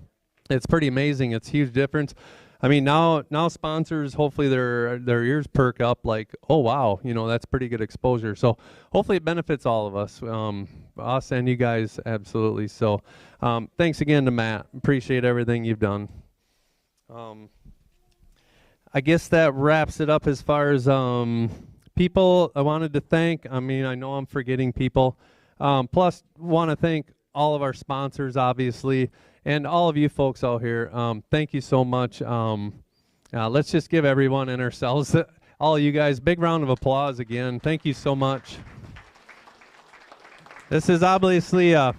it's pretty amazing. It's a huge difference. I mean, now sponsors, hopefully their ears perk up, like, oh, wow, that's pretty good exposure. So hopefully it benefits all of us, us and you guys, absolutely. So thanks again to Matt. Appreciate everything you've done. I guess that wraps it up as far as people I wanted to thank. I mean, I know I'm forgetting people. Plus, want to thank all of our sponsors, obviously, and all of you folks out here. Thank you so much. Let's just give everyone and ourselves, all of you guys, big round of applause again. Thank you so much. This is obviously a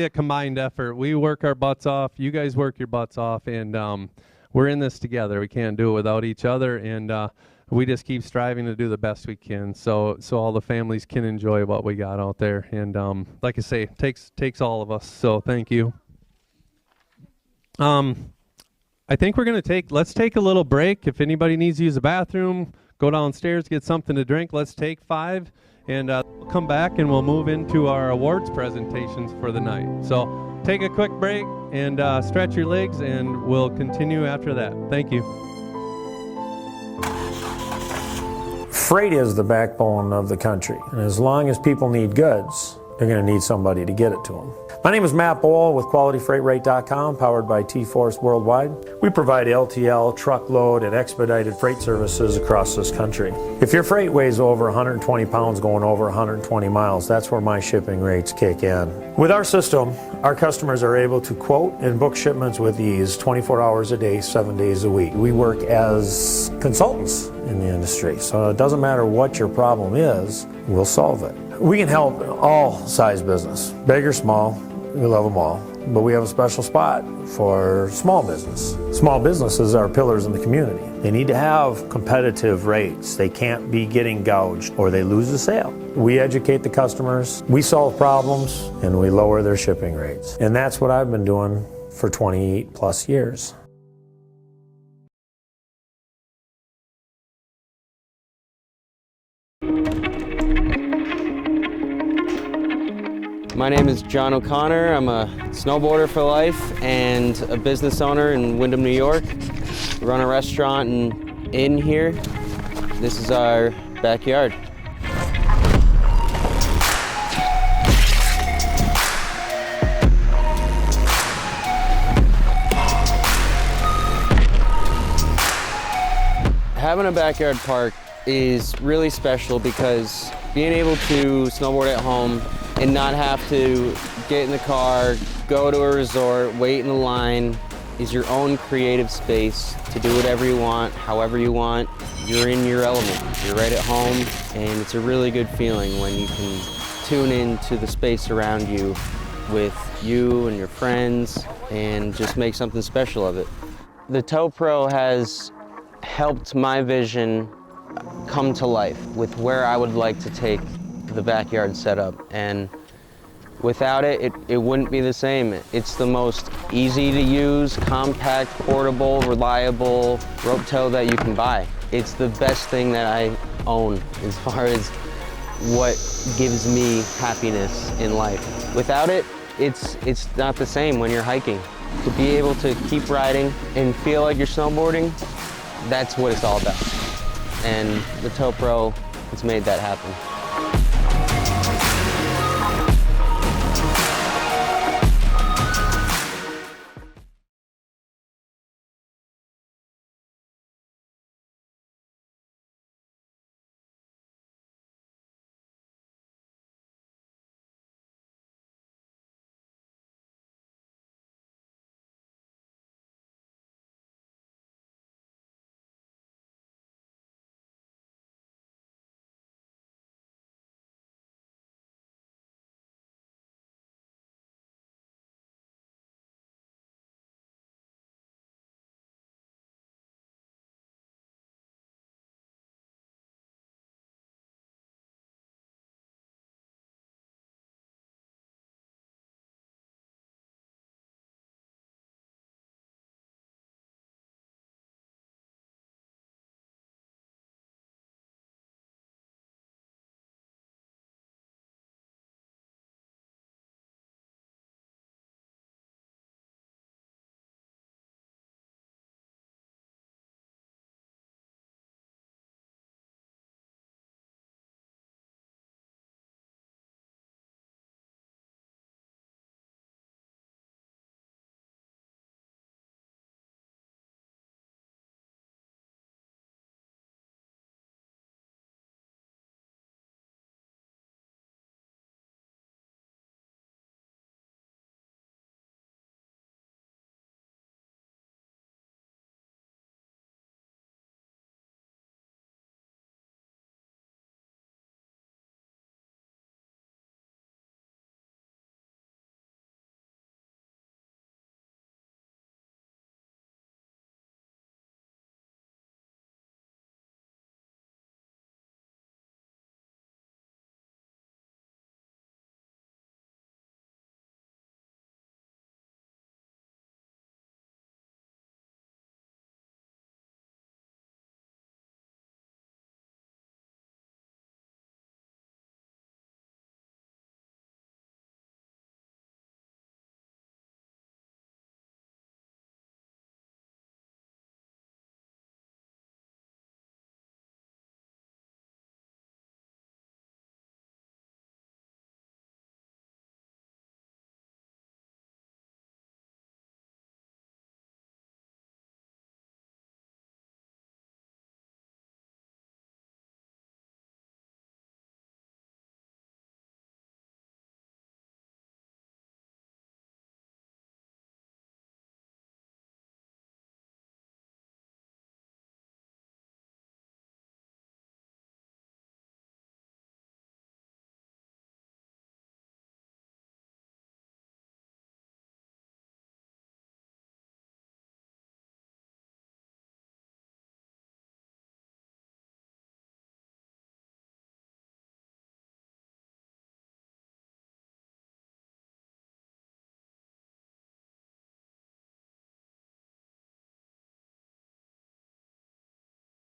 combined effort. We work our butts off. You guys work your butts off, and we're in this together. We can't do it without each other, and we just keep striving to do the best we can, so all the families can enjoy what we got out there. And like I say, it takes all of us. So thank you. I think we're gonna let's take a little break. If anybody needs to use the bathroom, go downstairs, get something to drink. Let's take 5, and we'll come back and we'll move into our awards presentations for the night. So take a quick break and stretch your legs, and we'll continue after that. Thank you. Freight is the backbone of the country, and as long as people need goods, they're going to need somebody to get it to them. My name is Matt Bowl with QualityFreightRate.com, powered by T-Force Worldwide. We provide LTL, truckload, and expedited freight services across this country. If your freight weighs over 120 pounds going over 120 miles, that's where my shipping rates kick in. With our system, our customers are able to quote and book shipments with ease 24 hours a day, 7 days a week. We work as consultants in the industry, so it doesn't matter what your problem is, we'll solve it. We can help all size business, big or small. We love them all, but we have a special spot for small business. Small businesses are pillars in the community. They need to have competitive rates. They can't be getting gouged or they lose a sale. We educate the customers, we solve problems, and we lower their shipping rates. And that's what I've been doing for 28 plus years. My name is John O'Connor. I'm a snowboarder for life and a business owner in Windham, New York. We run a restaurant and inn here. This is our backyard. Having a backyard park is really special because being able to snowboard at home and not have to get in the car, go to a resort, wait in a line, is your own creative space to do whatever you want, however you want. You're in your element. You're right at home, and it's a really good feeling when you can tune into the space around you with you and your friends and just make something special of it. The Tow Pro has helped my vision come to life with where I would like to take the backyard setup, and without it, it wouldn't be the same. It's the most easy to use, compact, portable, reliable rope tow that you can buy. It's the best thing that I own as far as what gives me happiness in life. Without it, it's not the same when you're hiking. To be able to keep riding and feel like you're snowboarding, that's what it's all about. And the Toe Pro has made that happen.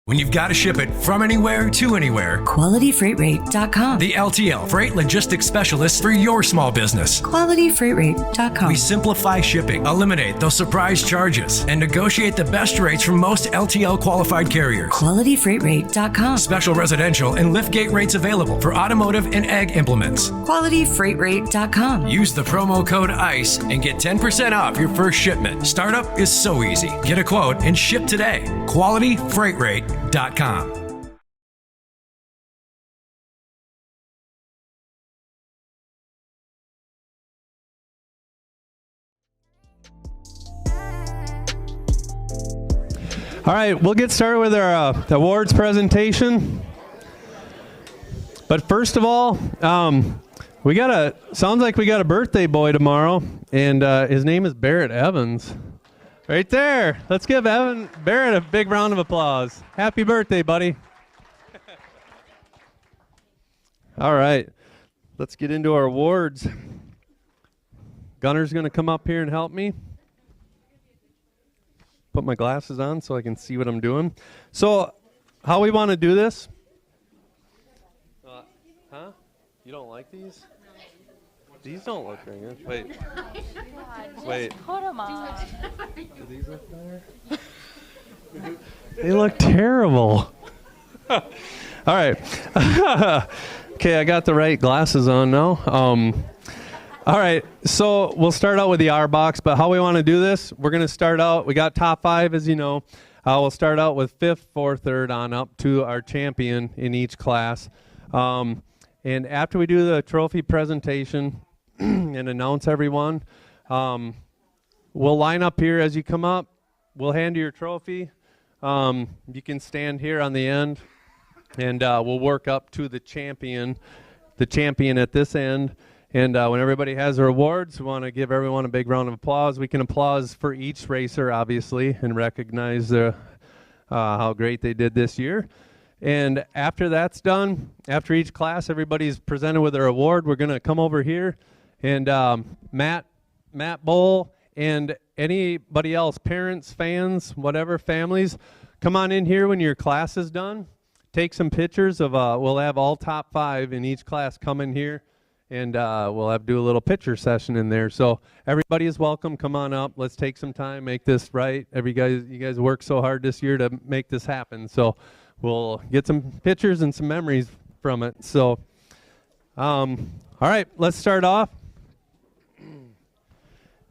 When you've got to ship it from anywhere to anywhere, QualityFreightRate.com. The LTL Freight Logistics Specialist for your small business. QualityFreightRate.com. We simplify shipping, eliminate those surprise charges, and negotiate the best rates from most LTL qualified carriers. QualityFreightRate.com. Special residential and liftgate rates available for automotive and ag implements. QualityFreightRate.com. Use the promo code ICE and get 10% off your first shipment. Startup is so easy. Get a quote and ship today. QualityFreightRate.com. All right, we'll get started with our awards presentation. But first of all, sounds like we got a birthday boy tomorrow, and his name is Barrett Evans. Right there. Let's give Barrett a big round of applause. Happy birthday, buddy. All right, let's get into our awards. Gunner's going to come up here and help me. Put my glasses on so I can see what I'm doing. So how we want to do this? Huh? You don't like these? These don't look very good. Wait. Wait. Put them on. Do these look better? They look terrible. All right. Okay, I got the right glasses on now. All right, so we'll start out with the R box, but how we want to do this, we're going to start out, we got top 5, as you know. We'll start out with 5th, 4th, 3rd on up to our champion in each class. And after we do the trophy presentation and announce everyone, we'll line up here as you come up. We'll hand you your trophy. You can stand here on the end, and we'll work up to the champion at this end. And when everybody has their awards, we want to give everyone a big round of applause. We can applause for each racer, obviously, and recognize how great they did this year. And after that's done, after each class, everybody's presented with their award. We're going to come over here, and Matt Bowl, and anybody else, parents, fans, whatever, families, come on in here when your class is done. Take some pictures of, we'll have all top 5 in each class come in here. And we'll have to do a little picture session in there. So everybody is welcome. Come on up. Let's take some time, make this right. You guys worked so hard this year to make this happen. So we'll get some pictures and some memories from it. So, all right, let's start off.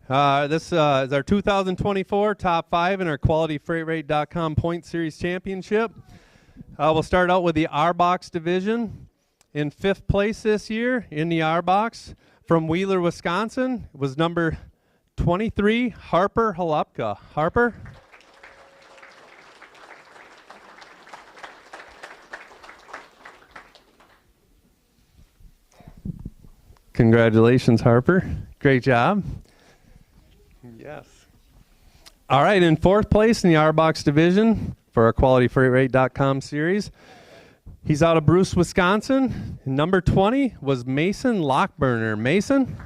This is our 2024 top 5 in our QualityFreightRate.com Point Series Championship. We'll start out with the R Box division. In 5th place this year in the R Box from Wheeler, Wisconsin, was number 23, Harper Halupka. Harper? Congratulations, Harper. Great job. Yes. All right, in 4th place in the R Box division for our QualityFreightRate.com series, he's out of Bruce, Wisconsin. Number 20 was Mason Lockburner. Mason?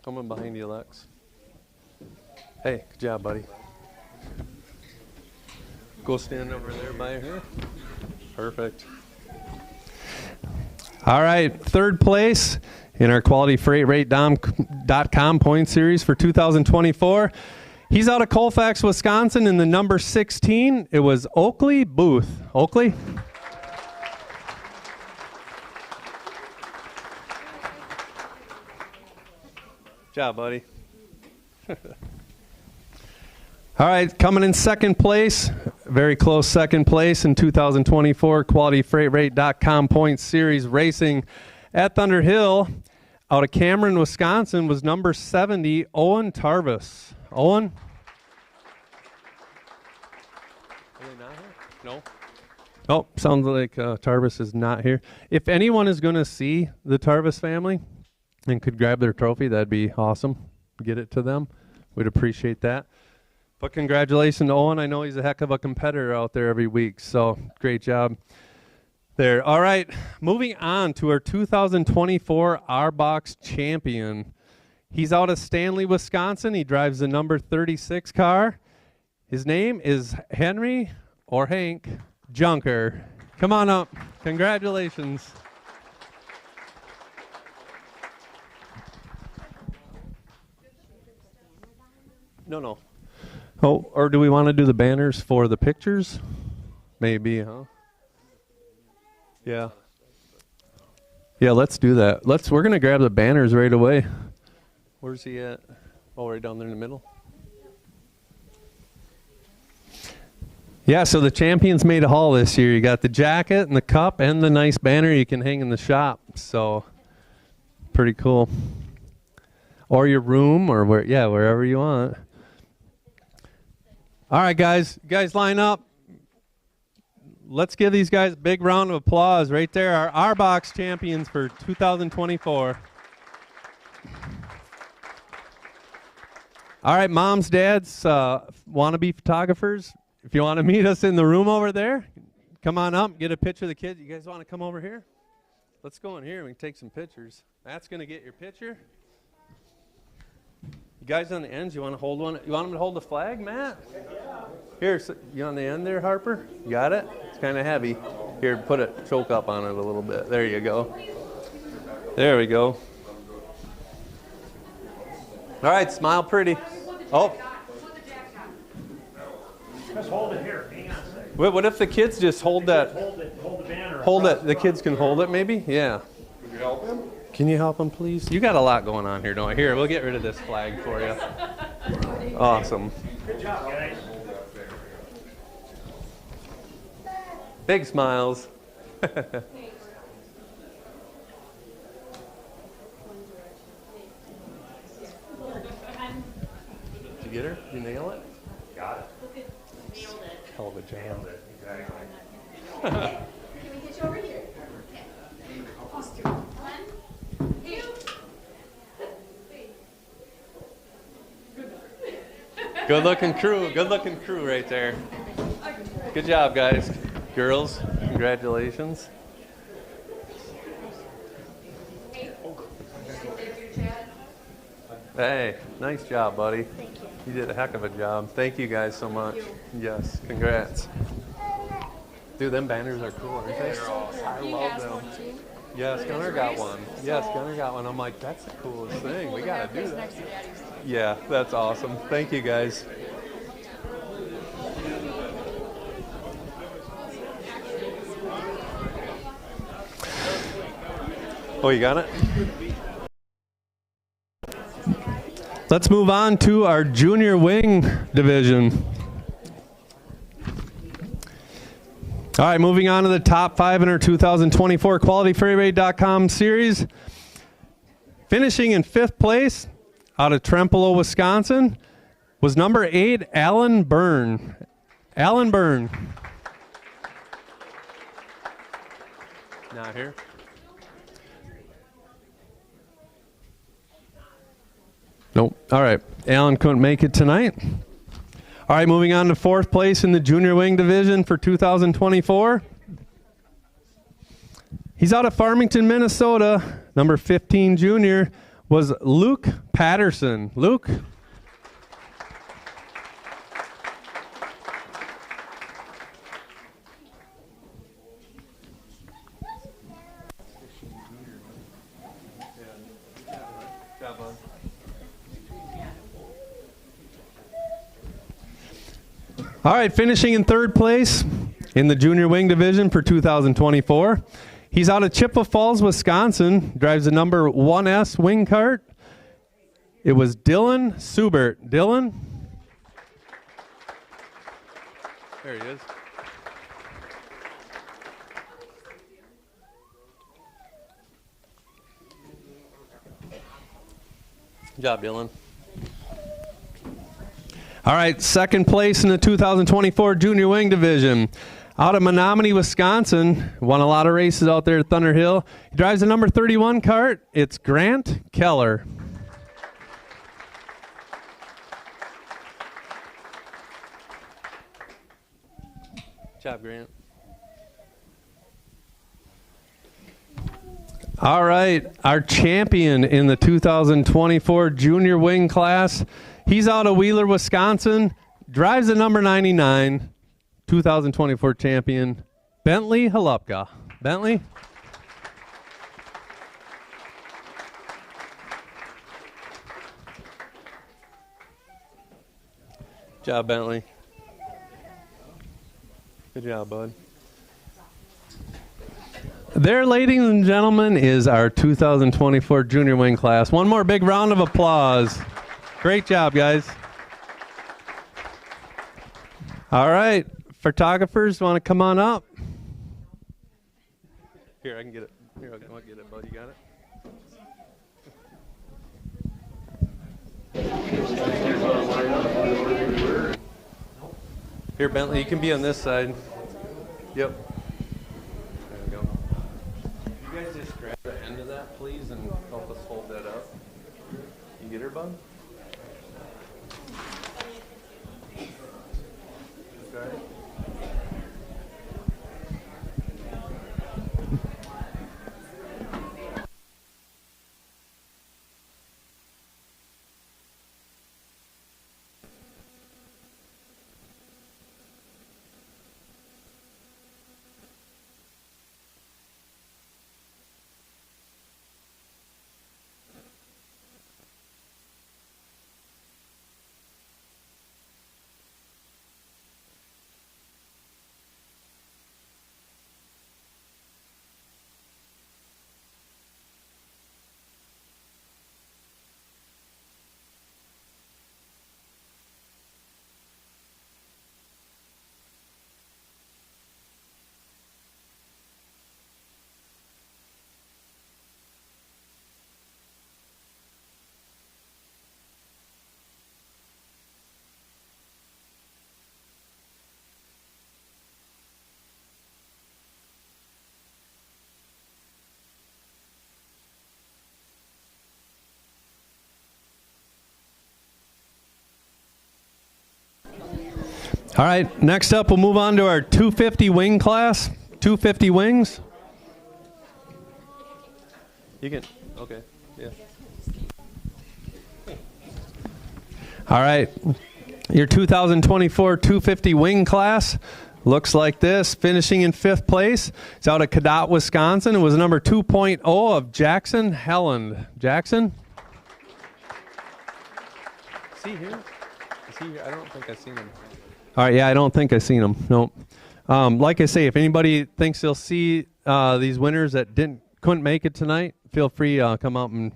Coming behind you, Lex. Hey, good job, buddy. Go stand over there by her. Perfect. All right, 3rd place in our QualityFreightRate.com point series for 2024. He's out of Colfax, Wisconsin, in the number 16. It was Oakley Booth. Oakley? Good job, buddy. All right, coming in 2nd place, very close 2nd place in 2024 QualityFreightRate.com point series racing at Thunder Hill. Out of Cameron, Wisconsin, was number 70, Owen Tarvis. Owen? Are they not here? No. Oh, sounds like Tarvis is not here. If anyone is going to see the Tarvis family and could grab their trophy, that'd be awesome. Get it to them. We'd appreciate that. But congratulations to Owen. I know he's a heck of a competitor out there every week, so great job there. All right, moving on to our 2024 R-Box champion. He's out of Stanley, Wisconsin. He drives the number 36 car. His name is Henry or Hank Junker. Come on up. Congratulations. No. Oh, or do we want to do the banners for the pictures? Maybe, huh? Yeah. Yeah, let's do that. We're going to grab the banners right away. Where's he at? Oh, right down there in the middle. Yeah, so the champions made a haul this year. You got the jacket and the cup and the nice banner you can hang in the shop. So, pretty cool. Or your room, or wherever you want. All right, guys. You guys line up. Let's give these guys a big round of applause right there. Our R-Box champions for 2024. All right, moms, dads, wannabe photographers, if you want to meet us in the room over there, come on up, get a picture of the kids. You guys want to come over here? Let's go in here. We can take some pictures. Matt's going to get your picture. You guys on the ends, you want to hold one? You want them to hold the flag, Matt? Here, so you on the end there, Harper? You got it? It's kind of heavy. Here, put it, choke up on it a little bit. There you go. There we go. All right, smile pretty. Oh. Just hold it here. Hang on a second. What if the kids just hold that? Hold the banner. Hold it. The kids can hold it, maybe? Yeah. Could you help him? Can you help them, please? You got a lot going on here, don't you? Here, we'll get rid of this flag for you. Awesome. Good job, guys. Big smiles. Did you get her? Did you nail it? Got it. Nailed it. Hell of a job. Nailed it. Exactly. Can we get you over here? Good looking crew right there. Good job, guys. Girls, congratulations. Hey, nice job, buddy. Thank you. You did a heck of a job. Thank you guys so much. Yes, congrats. Dude, them banners are cool, aren't they? I love them. Yes, Gunnar got one. Yes, Gunnar got one. I'm like, that's the coolest thing. We gotta do that. Yeah, that's awesome. Thank you, guys. Oh, you got it? Let's move on to our junior wing division. All right, moving on to the top 5 in our 2024 QualityFreightRate.com series. Finishing in 5th place out of Trempealeau, Wisconsin, was number 8, Alan Byrne. Alan Byrne. Not here. Nope. All right. Alan couldn't make it tonight. All right, moving on to 4th place in the junior wing division for 2024. He's out of Farmington, Minnesota. Number 15 junior was Luke Patterson. Luke. Good job, bud. All right, finishing in 3rd place in the junior wing division for 2024. He's out of Chippewa Falls, Wisconsin. Drives the number 1S wing cart. It was Dylan Subert. Dylan? There he is. Good job, Dylan. All right, 2nd place in the 2024 Junior Wing Division. Out of Menominee, Wisconsin. Won a lot of races out there at Thunder Hill. He drives the number 31 cart. It's Grant Keller. Good job, Grant. All right, our champion in the 2024 Junior Wing class. He's out of Wheeler, Wisconsin, drives the number 99, 2024 champion, Bentley Halupka. Bentley? Good job, Bentley. Good job, bud. There, ladies and gentlemen, is our 2024 Junior Wing class. One more big round of applause. Great job, guys. All right, photographers, want to come on up? Here, I can get it. Here, I'll get it, bud. You got it? Here, Bentley, you can be on this side. Yep. There we go. You guys just grab the end of that, please, and help us hold that up. You get her, bud? Okay. All right, next up we'll move on to our 250 wing class. 250 wings. You can, okay, yeah. All right, your 2024 250 wing class looks like this. Finishing in 5th place, it's out of Cadott, Wisconsin. It was number 2.0 of Jackson Helland. Jackson? Is he here? Is he here? I don't think I've seen him. All right, yeah, I don't think I've seen him. Nope. Like I say, if anybody thinks they'll see these winners that couldn't make it tonight, feel free to come out and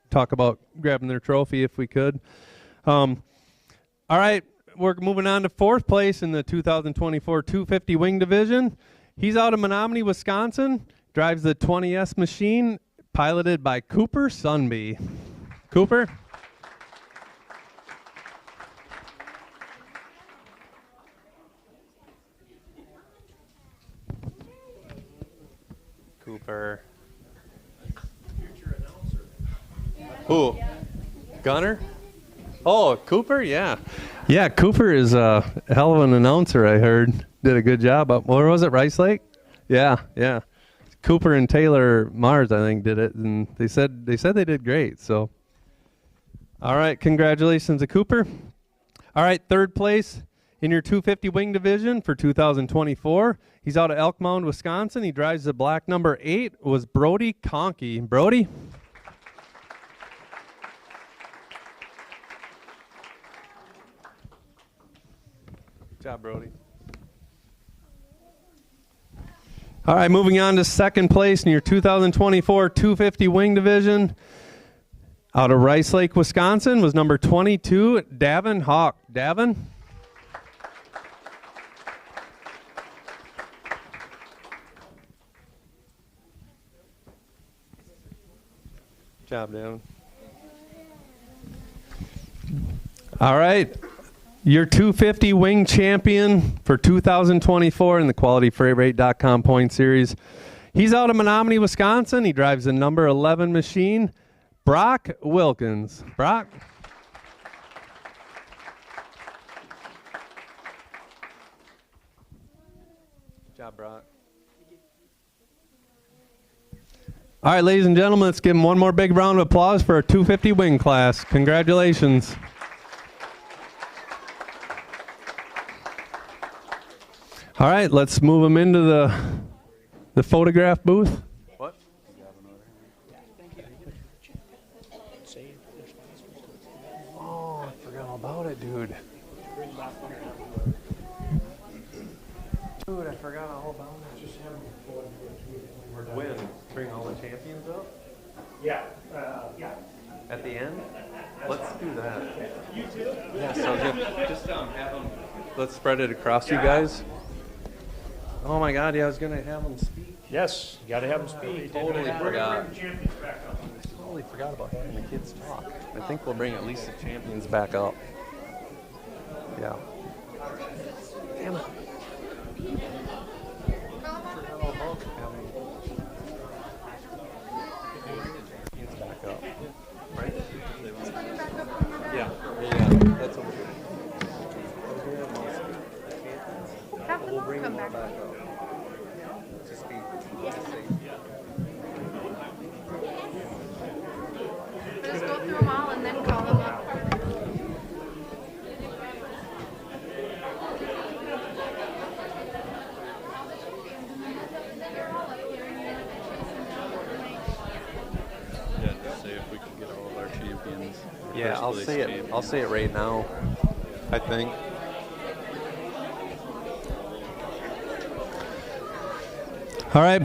talk about grabbing their trophy if we could. All right, we're moving on to 4th place in the 2024 250 wing division. He's out of Menominee, Wisconsin, drives the 20S machine, piloted by Cooper Sunby. Cooper? Cooper. Who? Gunner? Oh, Cooper? Yeah. Yeah, Cooper is a hell of an announcer, I heard. Did a good job. Where was it, Rice Lake? Yeah, yeah. Cooper and Taylor Mars, I think, did it, and they said they did great. So, all right, congratulations to Cooper. All right, 3rd place in your 250 wing division for 2024. He's out of Elk Mound, Wisconsin. He drives the black number 8. Was Brody Conkey. Brody? Good job, Brody. All right, moving on to 2nd place in your 2024 250 wing division. Out of Rice Lake, Wisconsin, was number 22, Davin Hawk. Davin? Good job, Davin. All right. Your 250 wing champion for 2024 in the QualityFreightRate.com point series. He's out of Menominee, Wisconsin. He drives the number 11 machine, Brock Wilkins. Brock? Good job, Brock. All right, ladies and gentlemen, let's give him one more big round of applause for our 250 wing class. Congratulations. All right, let's move them into the photograph booth. What? Oh, I forgot all about it, dude. Dude, I forgot all about it. Just when? Bring all the champions up? Yeah, yeah. At the end? Let's do that. You too? Yeah, so just have them. Let's spread it across you guys. Oh my God! Yeah, I was gonna have them speak. Yes, you got to have them speak. Totally forgot. Totally forgot about having the kids talk. I think we'll bring at least the champions back up. Yeah. Damn it. Back up. Right? Yeah. Yeah. That's okay. We'll bring them back up. To speak. Just go through them all and then call them up. Yeah, just say if we can get all of our champions. Yeah, I'll say it. I'll say it right now. I think. All right.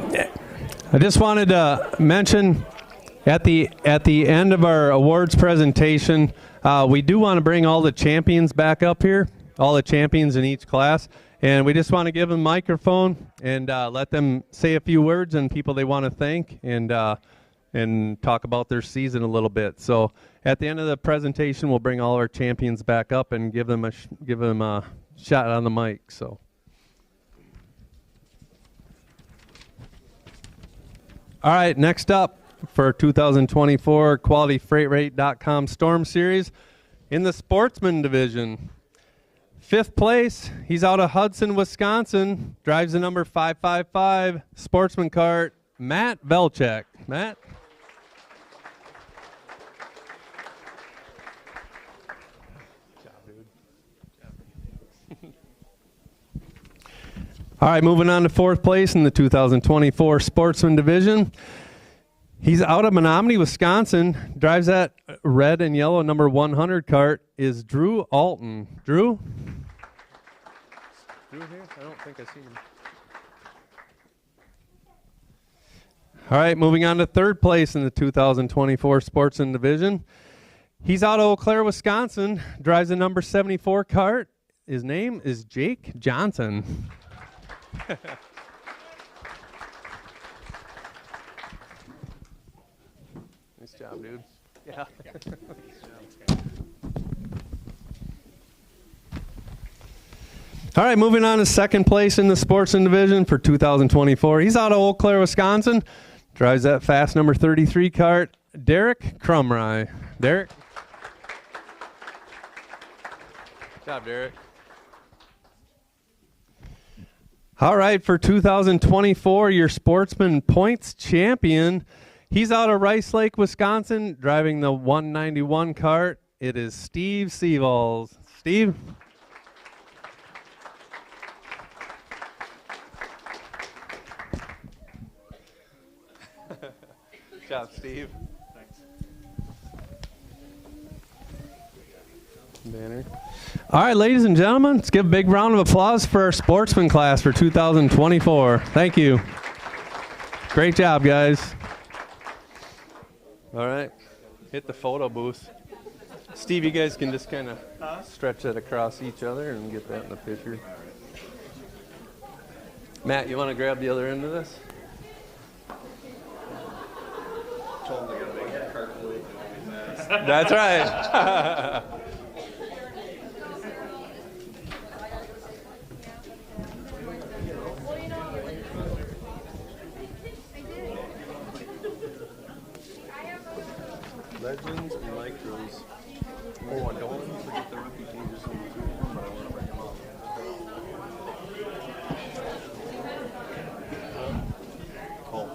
I just wanted to mention at the end of our awards presentation, we do want to bring all the champions back up here, all the champions in each class, and we just want to give them a microphone and let them say a few words and people they want to thank and talk about their season a little bit. So at the end of the presentation, we'll bring all our champions back up and give them a shot on the mic. So. All right, next up for 2024 QualityFreightRate.com Storm Series in the Sportsman Division. Fifth place, he's out of Hudson, Wisconsin. Drives the number 555 Sportsman cart, Matt Velchek. Matt? All right, moving on to fourth place in the 2024 Sportsman Division. He's out of Menominee, Wisconsin. Drives that red and yellow number 100 cart is Drew Alton. Drew? Drew here? I don't think I've seen him. All right, moving on to third place in the 2024 Sportsman Division. He's out of Eau Claire, Wisconsin. Drives the number 74 cart. His name is Jake Johnson. Nice job, dude. Yeah. All right, moving on to second place in the Sportsman Division for 2024. He's out of Eau Claire, Wisconsin. Drives that fast number 33 cart, Derek Crumry. Derek? Good job, Derek. All right, for 2024, your Sportsman Points champion. He's out of Rice Lake, Wisconsin, driving the 191 cart. It is Steve Seavalls. Steve? Good job, Steve. Thanks. Banner. All right, ladies and gentlemen, let's give a big round of applause for our sportsman class for 2024. Thank you. Great job, guys. All right, hit the photo booth. Steve, you guys can just kind of stretch that across each other and get that in the picture. Matt, you want to grab the other end of this? That's right. Legends and micros. Oh, and don't forget the rookie changes on the two, but I want to bring them up. Cool.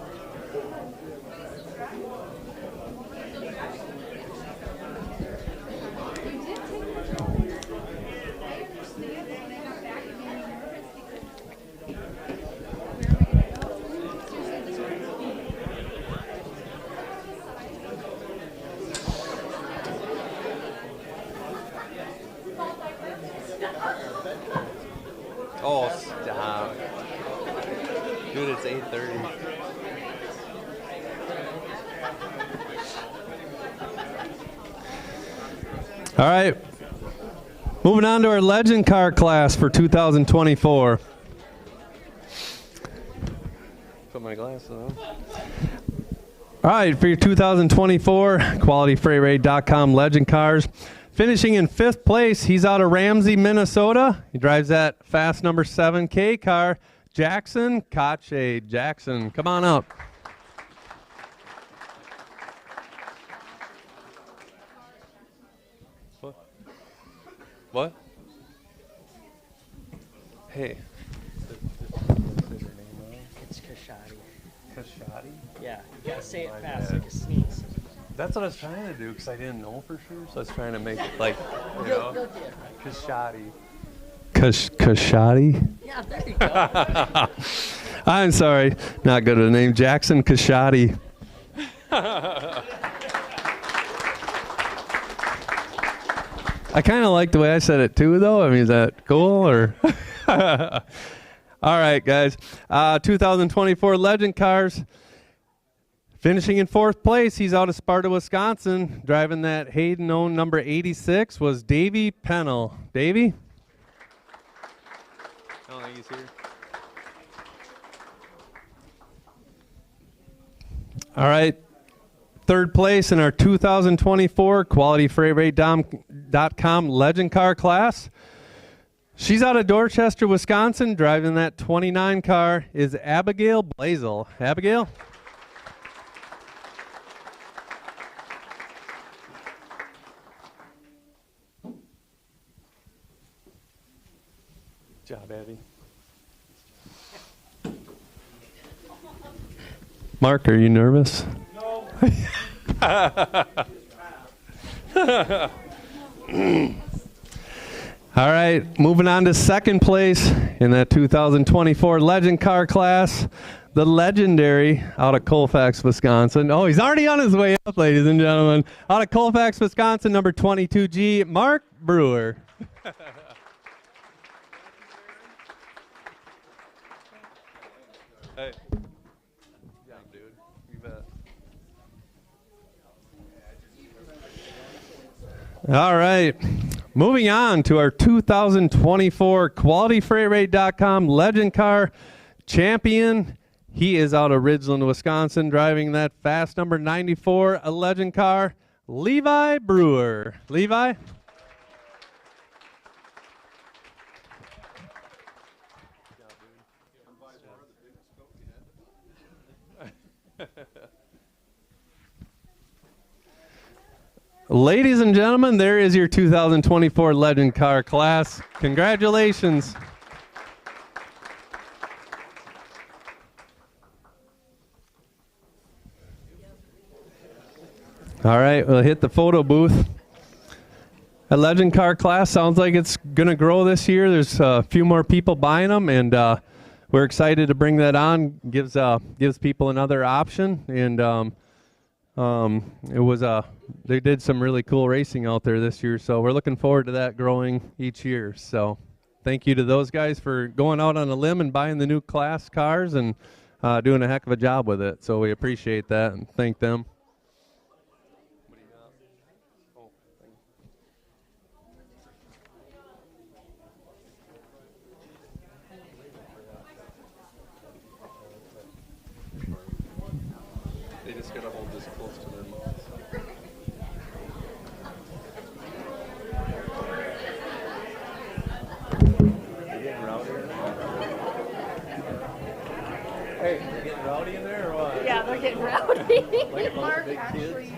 Oh, stop. Dude, it's 8:30. All right. Moving on to our legend car class for 2024. Put my glasses on. All right, for your 2024 QualityFreightRate.com legend cars. Finishing in fifth place, he's out of Ramsey, Minnesota. He drives that fast number 7K car, Jackson Kache. Jackson, come on up. What? Hey. It's Kashadi. Kashadi? Yeah, you gotta say it fast like a sneeze. That's what I was trying to do because I didn't know for sure. So I was trying to make it like, you know, Kashadi. Kashadi? Yeah, there you go. I'm sorry, not good at the name. Jackson Kashadi. I kind of like the way I said it too, though. I mean, is that cool or? All right, guys. 2024 Legend Cars. Finishing in fourth place, he's out of Sparta, Wisconsin. Driving that Hayden-owned number 86 was Davey Pennell. Davey? I don't think he's here. All right. Third place in our 2024 QualityFreightRate.com Legend Car class. She's out of Dorchester, Wisconsin. Driving that 29 car is Abigail Blazel. Abigail? job, Abby. Mark, are you nervous? No. All right, moving on to second place in that 2024 Legend Car class, the legendary, out of Colfax, Wisconsin. Oh, he's already on his way up, ladies and gentlemen. Out of Colfax, Wisconsin, number 22G, Mark Brewer. Hey. Yeah, dude. You bet. All right. Moving on to our 2024 QualityFreightRate.com Legend Car champion. He is out of Ridgeland, Wisconsin, driving that fast number 94, a Legend Car, Levi Brewer. Levi? Ladies and gentlemen, there is your 2024 Legend Car class. Congratulations. All right, we'll hit the photo booth. A Legend Car class sounds like it's going to grow this year. There's a few more people buying them, and we're excited to bring that on. Gives people another option, and they did some really cool racing out there this year, so we're looking forward to that growing each year. So thank you to those guys for going out on a limb and buying the new class cars and doing a heck of a job with it. So we appreciate that and thank them. They just gotta hold this close to their mouths. You getting rowdy in there? Hey, you getting rowdy in there or what? Yeah, they're getting rowdy. Like a bunch of big kids?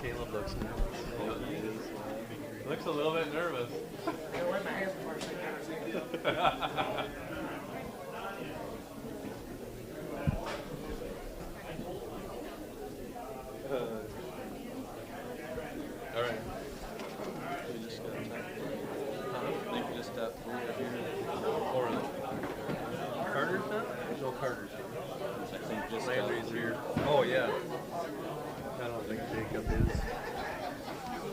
Caleb looks nervous. He looks a little bit nervous. All right. We just got I think we just got three up here. Or Carter's not? No, Carter's here. I think just Landry's here. Oh, yeah. I don't think Jacob is.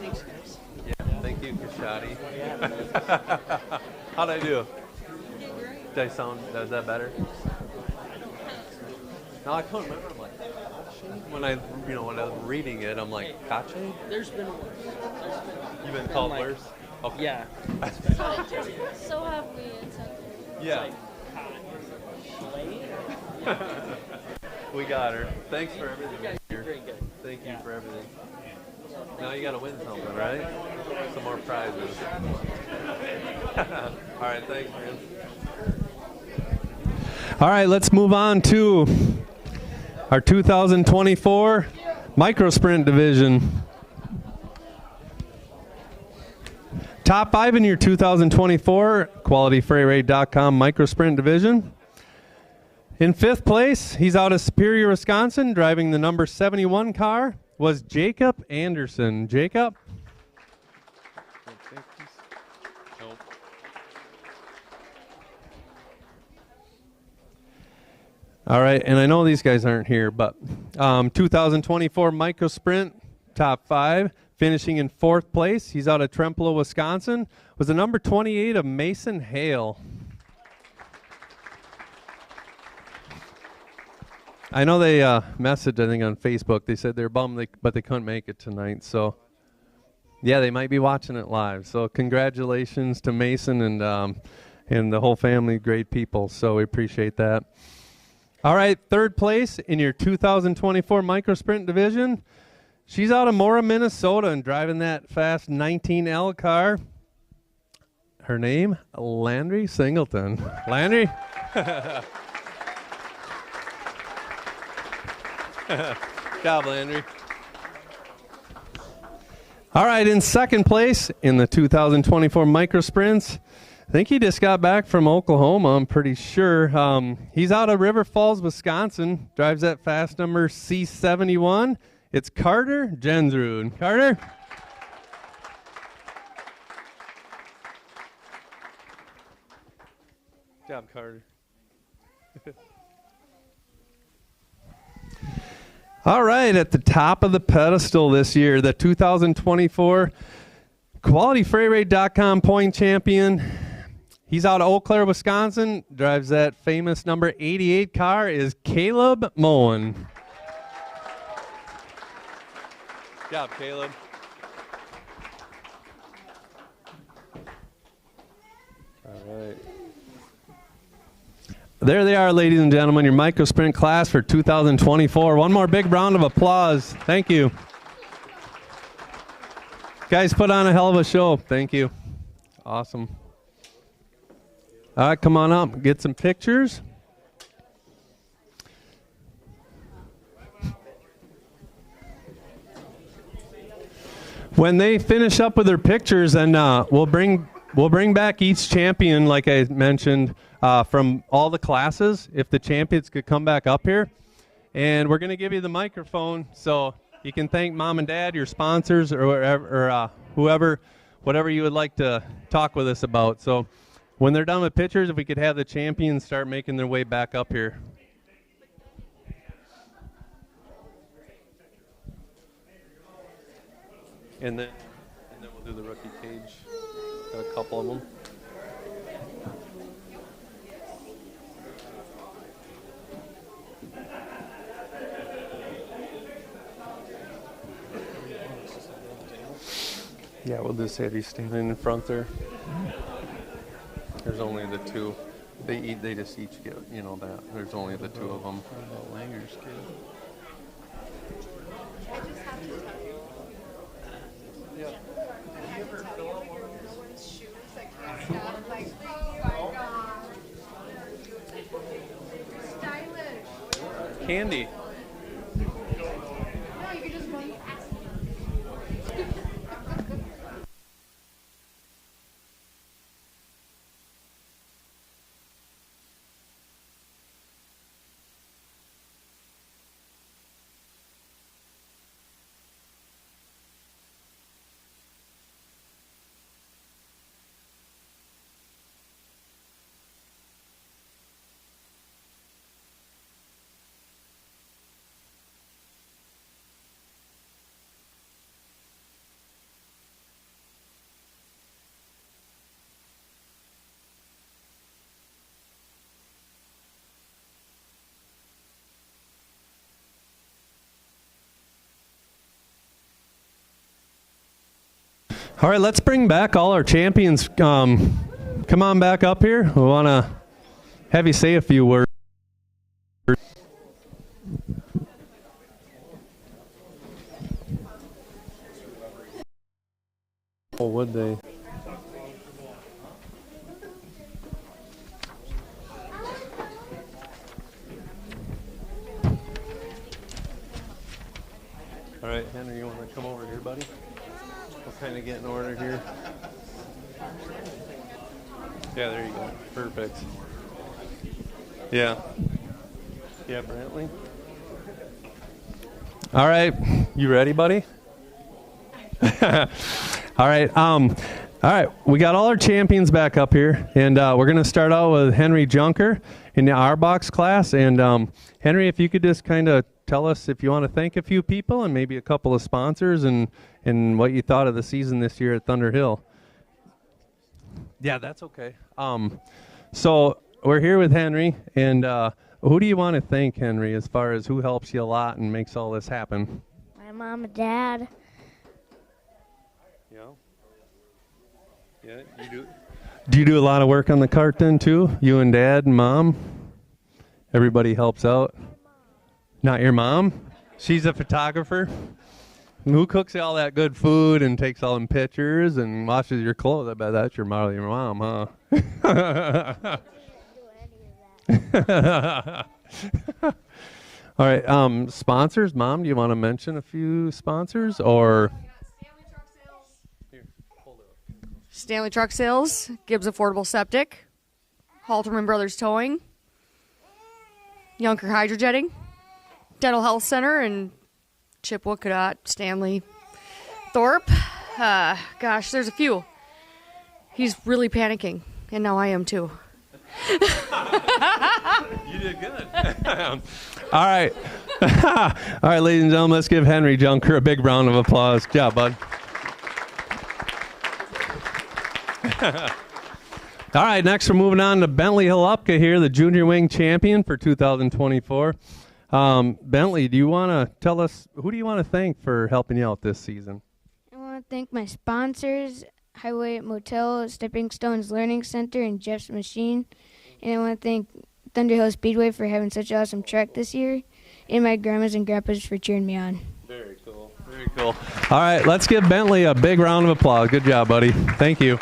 Thanks, guys. Yeah, thank you, Kashadi. How'd I do? Did I sound, is that better? No, I couldn't remember. I'm like, Kache? When I was reading it, I'm like, Kache? There's been worse. You've been called worse? Okay. Yeah. So have we. It's okay. Yeah. We got her. Thanks for everything. Very good. Thank you for everything. Now you got to win something, right? Some more prizes. All right, thanks, man. All right, let's move on to our 2024 Microsprint division. Top 5 in your 2024 QualityFreightRate.com Microsprint division. In 5th place, he's out of Superior, Wisconsin, driving the number 71 car, was Jacob Anderson. Jacob? All right, and I know these guys aren't here, but 2024 Microsprint, top 5, finishing in 4th place. He's out of Trempealeau, Wisconsin, was the number 28 of Mason Hale. I know they messaged, I think, on Facebook. They said they're bummed, but they couldn't make it tonight. So, yeah, they might be watching it live. So, congratulations to Mason and the whole family. Great people. So, we appreciate that. All right, 3rd place in your 2024 Microsprint division. She's out of Mora, Minnesota, and driving that fast 19L car. her name, Landry Singleton. Landry? Good job, Landry. All right, in second place in the 2024 Micro Sprints, I think he just got back from Oklahoma, I'm pretty sure. He's out of River Falls, Wisconsin, drives that fast number C71. It's Carter Jensrud. Carter? Good job, Carter. All right, at the top of the pedestal this year, the 2024 QualityFreightRate.com point champion. He's out of Eau Claire, Wisconsin, drives that famous number 88 car, is Caleb Moen. Good job, Caleb. All right. There they are, ladies and gentlemen, your micro sprint class for 2024. One more big round of applause. Thank you. Guys, put on a hell of a show. Thank you. Awesome. All right, come on up. Get some pictures. When they finish up with their pictures, and we'll bring back each champion, like I mentioned, from all the classes. If the champions could come back up here, and we're going to give you the microphone so you can thank mom and dad, your sponsors, or whoever, whatever you would like to talk with us about. So when they're done with pictures, if we could have the champions start making their way back up here. And then we'll do the rookie cage. Got a couple of them. Yeah, we'll just have you standing in front there. There's only the two. They just each get, you know, that. There's only the two of them. What about Langer's kid? Yeah. Did you ever fill out one of everyone's shoes like messed up? Like, oh my gosh. Stylish. Candy. No, you could just run past me. All right, let's bring back all our champions. Come on back up here. We want to have you say a few words. Oh, would they? All right, Henry, you want to come over here, buddy? We'll kind of get in order here. Yeah, there you go. Perfect. Yeah. Yeah, Brantley. All right. You ready, buddy? All right. All right. We got all our champions back up here, and we're going to start out with Henry Junker in the R-Box class. And Henry, if you could just kind of tell us if you want to thank a few people and maybe a couple of sponsors and what you thought of the season this year at Thunder Hill. Yeah, that's okay. So we're here with Henry, and who do you want to thank, Henry, as far as who helps you a lot and makes all this happen? My mom and dad. Yeah. Yeah, you do. Do you do a lot of work on the cart then too? You and Dad and Mom? Everybody helps out? Not your mom? She's a photographer? Who cooks you all that good food and takes all them pictures and washes your clothes? I bet that's your mom, huh? All right, sponsors. Mom, do you want to mention a few sponsors or? Stanley Truck Sales, Gibbs Affordable Septic, Halterman Brothers Towing, Yunker Hydrojetting, Dental Health Center, and Chippewa, Cadott, Stanley, Thorpe. Gosh, there's a few. He's really panicking, and now I am too. You did good. All right. All right, ladies and gentlemen, let's give Henry Junker a big round of applause. Good job, bud. All right, next we're moving on to Bentley Halupka here, the junior wing champion for 2024. Bentley, do you want to tell us, who do you want to thank for helping you out this season? I want to thank my sponsors, Highway Motel, Stepping Stones Learning Center, and Jeff's Machine. And I want to thank Thunder Hill Speedway for having such an awesome track this year, and my grandmas and grandpas for cheering me on. Very cool. Very cool. All right, let's give Bentley a big round of applause. Good job, buddy. Thank you.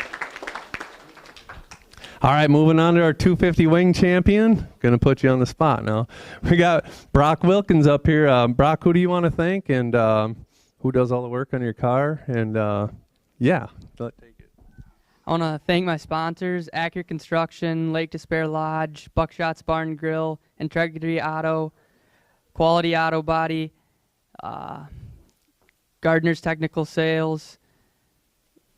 All right, moving on to our 250 wing champion. Going to put you on the spot now. We got Brock Wilkins up here. Brock, who do you want to thank, and who does all the work on your car? And yeah, take it. I want to thank my sponsors, Accurate Construction, Lake Despair Lodge, Buckshot's Barn and Grill, Integrity Auto, Quality Auto Body, Gardner's Technical Sales,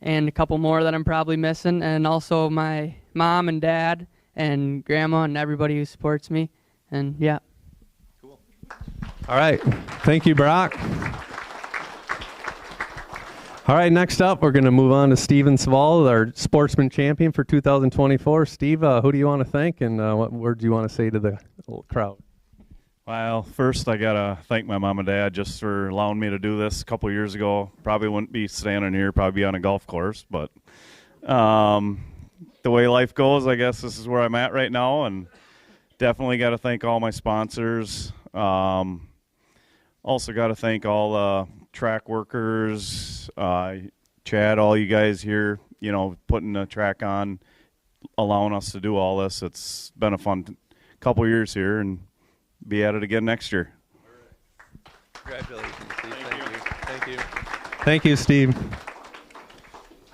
and a couple more that I'm probably missing, and also my mom and dad and grandma and everybody who supports me. And yeah. Cool. All right. Thank you, Brock. All right, next up, we're going to move on to Steven Sval, our sportsman champion for 2024. Steve, who do you want to thank, and what words do you want to say to the crowd? Well, first I got to thank my mom and dad just for allowing me to do this a couple years ago. Probably wouldn't be standing here, probably be on a golf course, but the way life goes, I guess this is where I'm at right now, and definitely got to thank all my sponsors. Also got to thank all the track workers, Chad, all you guys here, you know, putting the track on, allowing us to do all this. It's been a fun couple years here, and be at it again next year. Congratulations, Steve. Thank you. Thank you, Steve.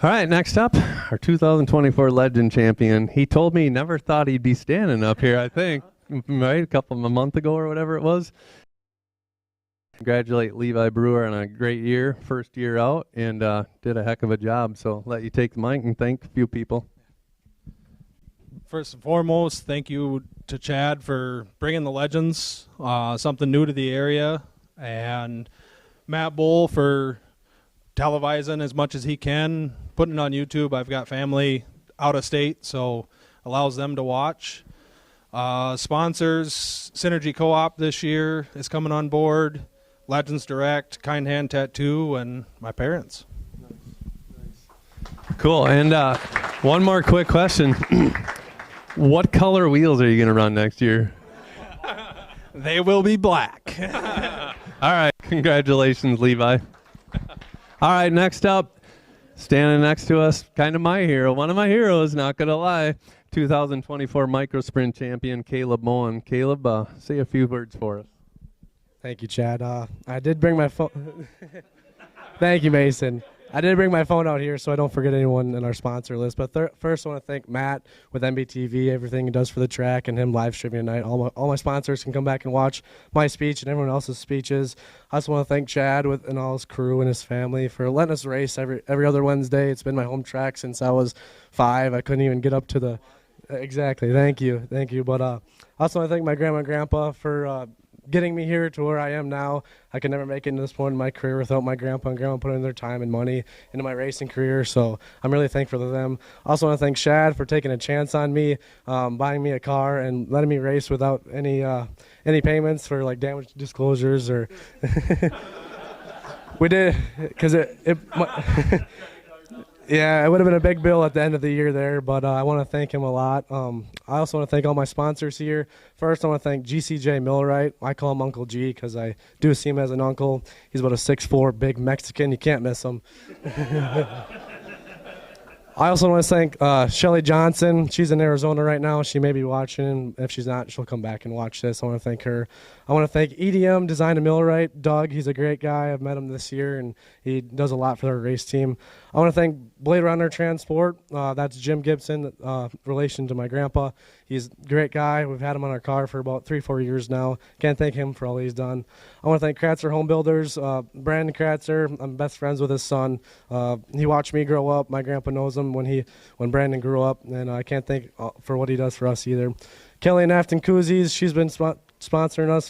All right, next up, our 2024 Legend Champion. He told me he never thought he'd be standing up here, I think, right? A month ago or whatever it was. Congratulate Levi Brewer on a great year, first year out, and did a heck of a job. So I'll let you take the mic and thank a few people. First and foremost, thank you to Chad for bringing the Legends, something new to the area, and Matt Bull for televising as much as he can, putting it on YouTube. I've got family out of state, so allows them to watch. Sponsors, Synergy Co-op this year is coming on board, Legends Direct, Kind Hand Tattoo, and my parents. Cool, and one more quick question. What color wheels are you going to run next year? They will be black. All right. Congratulations, Levi. All right. Next up, standing next to us, kind of my hero, one of my heroes, not going to lie, 2024 Micro Sprint champion, Caleb Moen. Caleb, say a few words for us. Thank you, Chad. I did bring my phone. Thank you, Mason. I did bring my phone out here so I don't forget anyone in our sponsor list. But first, I want to thank Matt with MBTV, everything he does for the track, and him live streaming tonight. All my sponsors can come back and watch my speech and everyone else's speeches. I also want to thank Chad and all his crew and his family for letting us race every other Wednesday. It's been my home track since I was 5. I couldn't even get up to the exactly. Thank you. But I also want to thank my grandma and grandpa for getting me here to where I am now. I could never make it to this point in my career without my grandpa and grandma putting their time and money into my racing career, so I'm really thankful to them. I also want to thank Shad for taking a chance on me, buying me a car and letting me race without any payments for like damage disclosures or we did, because Yeah, it would have been a big bill at the end of the year there, but I want to thank him a lot. I also want to thank all my sponsors here. First, I want to thank GCJ Millwright. I call him Uncle G because I do see him as an uncle. He's about a 6'4", big Mexican. You can't miss him. I also want to thank Shelly Johnson. She's in Arizona right now. She may be watching. If she's not, she'll come back and watch this. I want to thank her. I want to thank EDM Design and Millwright. Doug, he's a great guy. I've met him this year, and he does a lot for our race team. I want to thank Blade Runner Transport. That's Jim Gibson, relation to my grandpa. He's a great guy. We've had him on our car for about 3-4 years now. Can't thank him for all he's done. I want to thank Kratzer Home Builders. Brandon Kratzer, I'm best friends with his son. He watched me grow up. My grandpa knows him when Brandon grew up, and I can't thank for what he does for us either. Kelly and Afton Koozies, she's been sponsoring us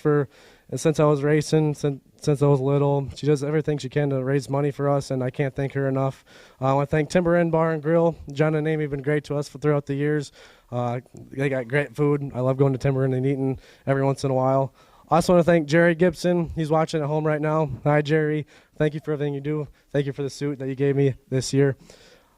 since I was racing, since I was little. She does everything she can to raise money for us, and I can't thank her enough. I want to thank Timber Inn Bar and Grill. John and Amy have been great to us throughout the years. They got great food. I love going to Timber Inn and eating every once in a while. I also want to thank Jerry Gibson. He's watching at home right now. Hi, Jerry. Thank you for everything you do. Thank you for the suit that you gave me this year.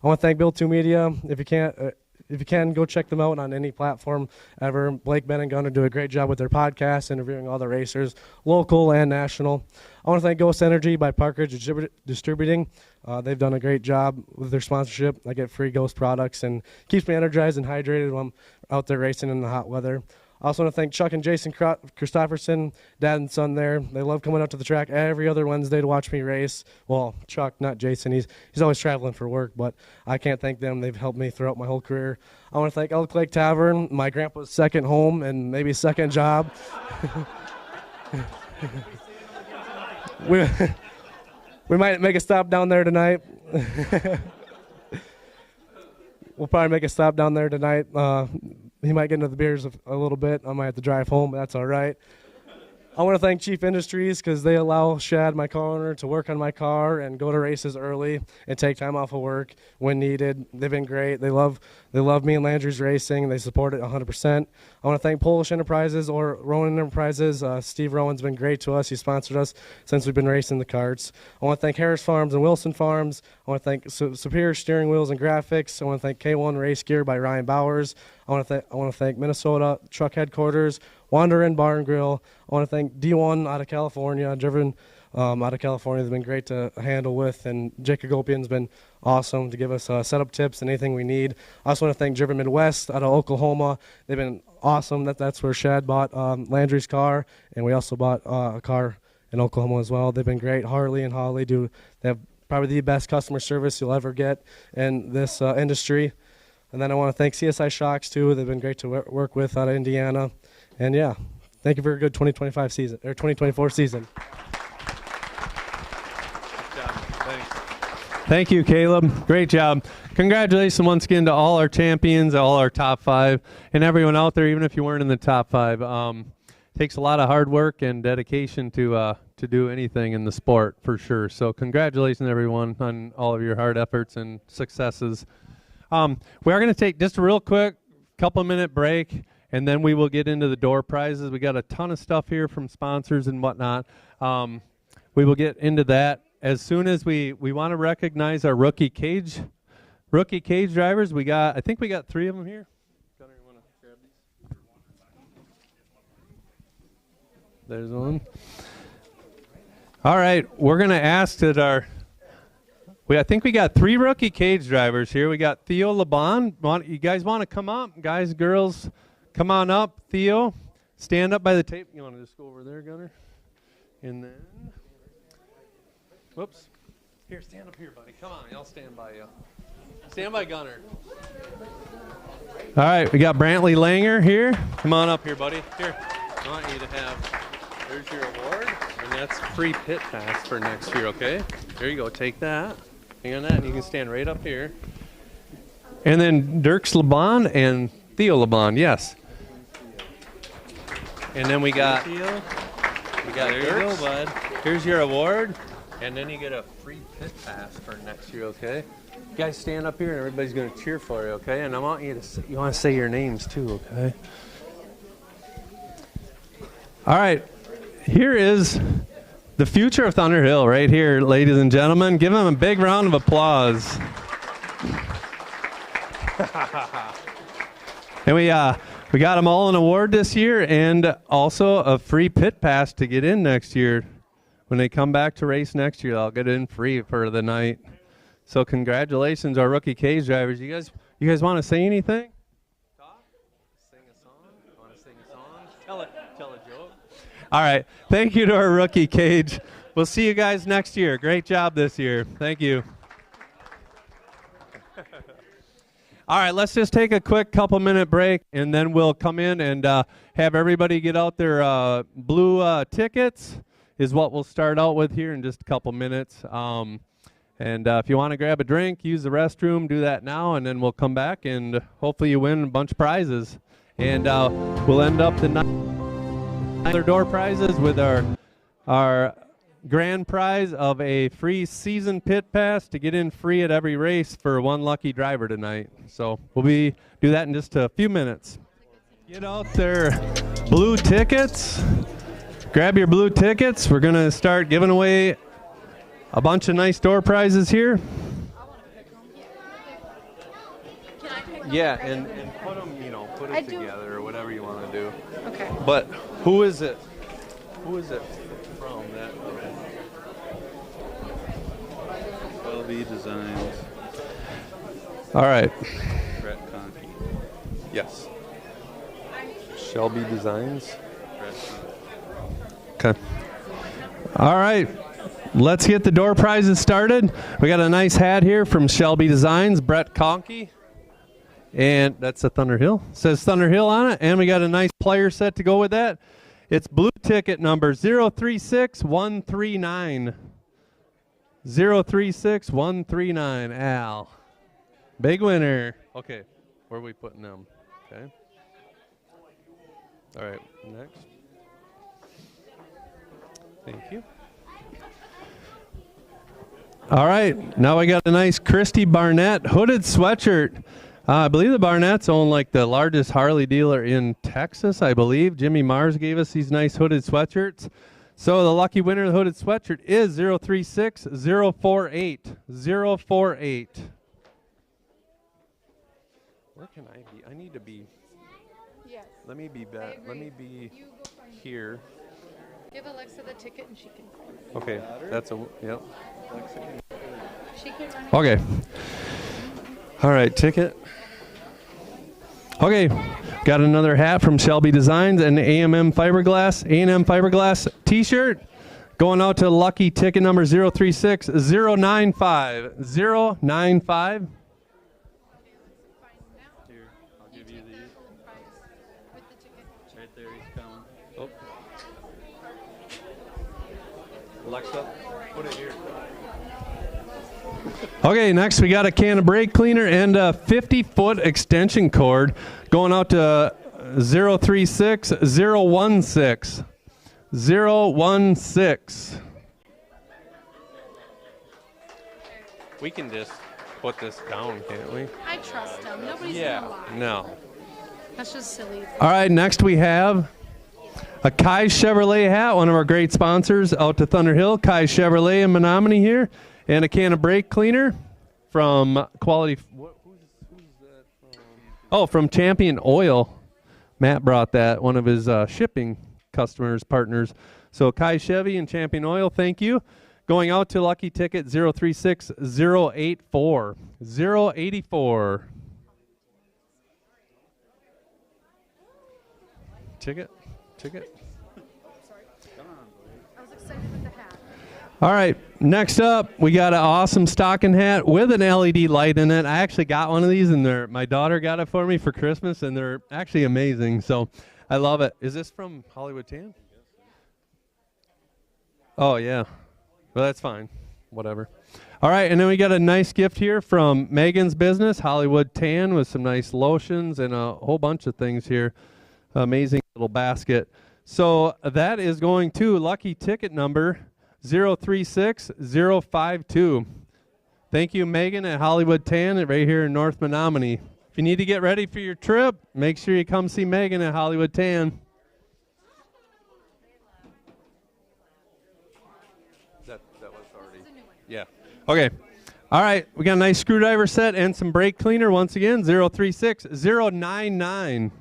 I want to thank Bill 2 Media. If you can, go check them out on any platform ever. Blake, Ben, and Gunner do a great job with their podcast, interviewing all the racers, local and national. I want to thank Ghost Energy by Parker Distributing. They've done a great job with their sponsorship. I get free Ghost products and keeps me energized and hydrated when I'm out there racing in the hot weather. I also want to thank Chuck and Jason Christofferson, dad and son there. They love coming out to the track every other Wednesday to watch me race. Well, Chuck, not Jason. He's always traveling for work, but I can't thank them. They've helped me throughout my whole career. I want to thank Elk Lake Tavern, my grandpa's second home and maybe second job. We might make a stop down there tonight. We'll probably make a stop down there tonight. He might get into the beers a little bit. I might have to drive home, but that's all right. I want to thank Chief Industries because they allow Shad, my car owner, to work on my car and go to races early and take time off of work when needed. They've been great. They love me and Landry's racing. They support it 100%. I want to thank Polish Enterprises or Rowan Enterprises. Steve Rowan's been great to us. He sponsored us since we've been racing the karts. I want to thank Harris Farms and Wilson Farms. I want to thank Superior Steering Wheels and Graphics. I want to thank K1 Race Gear by Ryan Bowers. I want to thank Minnesota Truck Headquarters, Wander Inn Bar and Grill. I want to thank D1 out of California, driven out of California. They've been great to handle with, and Jake Agopian's been awesome to give us setup tips and anything we need. I also want to thank Driven Midwest out of Oklahoma. They've been awesome. That's where Shad bought Landry's car, and we also bought a car in Oklahoma as well. They've been great. Harley and Holly they have probably the best customer service you'll ever get in this industry. And then I want to thank CSI Shocks, too. They've been great to work with out of Indiana. And, yeah, thank you for a good 2025 season, or 2024 season. Thank you, Caleb. Great job. Congratulations once again to all our champions, all our top 5, and everyone out there, even if you weren't in the top 5. Takes a lot of hard work and dedication to do anything in the sport, for sure. So congratulations, everyone, on all of your hard efforts and successes. We are going to take just a real quick couple-minute break, and then we will get into the door prizes. We got a ton of stuff here from sponsors and whatnot. We will get into that as soon as we want to recognize our rookie cage drivers. I think we got 3 of them here. Gunner, you want to grab these? There's one. All right, we're going to ask that I think we got 3 rookie cage drivers here. We got Theo LeBon. You guys want to come up? Guys, girls, come on up. Theo, stand up by the tape. You want to just go over there, Gunner? And then, whoops. Here, stand up here, buddy. Come on, I'll stand by you. Stand by Gunner. All right, we got Brantley Langer here. Come on up here, buddy. Here, I want you to have, there's your award, and that's free pit pass for next year, okay? There you go, take that. Hang on that, and you can stand right up here. And then Dirks LeBon and Theo LeBon, yes. And then we got there Dirks. you go, bud. Here's your award, and then you get a free pit pass for next year, okay? You guys stand up here, and everybody's going to cheer for you, okay? And I want you to say your names too, okay? All right, here is the future of Thunder Hill right here, ladies and gentlemen. Give them a big round of applause. And we got them all an award this year, and also a free pit pass to get in next year. When they come back to race next year, they'll get in free for the night. So congratulations, our rookie cage drivers. You guys want to say anything? Talk? Sing a song? Want to sing a song? Tell a joke? All right. Thank you to our rookie cage. We'll see you guys next year. Great job this year. Thank you. All right, let's just take a quick couple-minute break, and then we'll come in and have everybody get out their blue tickets is what we'll start out with here in just a couple minutes. And if you want to grab a drink, use the restroom, do that now, and then we'll come back, and hopefully you win a bunch of prizes. And we'll end up the night other door prizes with our grand prize of a free season pit pass to get in free at every race for one lucky driver tonight. So we'll do that in just a few minutes. Get out their blue tickets. Grab your blue tickets. We're going to start giving away a bunch of nice door prizes here. Yeah, and put them, put it together or whatever you want to do. Okay. But who is it? Who is it from that? LB Designs. All right. Brett Conkey. Yes. Shelby Designs. Brett Conkey. Okay. All right. Let's get the door prizes started. We got a nice hat here from Shelby Designs, Brett Conkey. And that's a Thunder Hill. It says Thunder Hill on it. And we got a nice player set to go with that. It's blue ticket number 036139. 036139. Al. Big winner. Okay. Where are we putting them? Okay. All right. Next. Thank you. All right. Now I got a nice Christy Barnett hooded sweatshirt. I believe the Barnetts own like the largest Harley dealer in Texas, I believe. Jimmy Mars gave us these nice hooded sweatshirts. So the lucky winner of the hooded sweatshirt is 036048. 048. Where can I be? I need to be. Yes. Let me be back. Let me be here. Give Alexa the ticket and she can. Okay. That's a yep. She can run. Okay. All right, ticket. Okay, got another hat from Shelby Designs and A&M Fiberglass T-shirt. Going out to lucky ticket number 036095. 095. Here, I'll give you these. Right there, he's coming. Oh. Alexa, put it here. Okay, next we got a can of brake cleaner and a 50-foot extension cord going out to 036016. 016. We can just put this down, can't we? I trust him. Nobody's gonna lie. No. That's just silly. All right, next we have a Kai Chevrolet hat, one of our great sponsors out to Thunder Hill. Kai Chevrolet in Menominee here. And a can of brake cleaner from Quality. Who's that from? Oh, from Champion Oil. Matt brought that, one of his shipping customers, partners. So Kai Chevy and Champion Oil, thank you. Going out to lucky ticket 036084. 084. Ticket. I was excited with the hat. All right, next up, we got an awesome stocking hat with an LED light in it. I actually got one of these, and my daughter got it for me for Christmas, and they're actually amazing. So I love it. Is this from Hollywood Tan? Oh, yeah. Well, that's fine. Whatever. All right, and then we got a nice gift here from Megan's Business, Hollywood Tan, with some nice lotions and a whole bunch of things here. Amazing little basket. So that is going to lucky ticket number 036052. Thank you, Megan at Hollywood Tan right here in North Menominee. If you need to get ready for your trip, make sure you come see Megan at Hollywood Tan. That was already. Yeah. Okay. All right, we got a nice screwdriver set and some brake cleaner. Once again, 036 099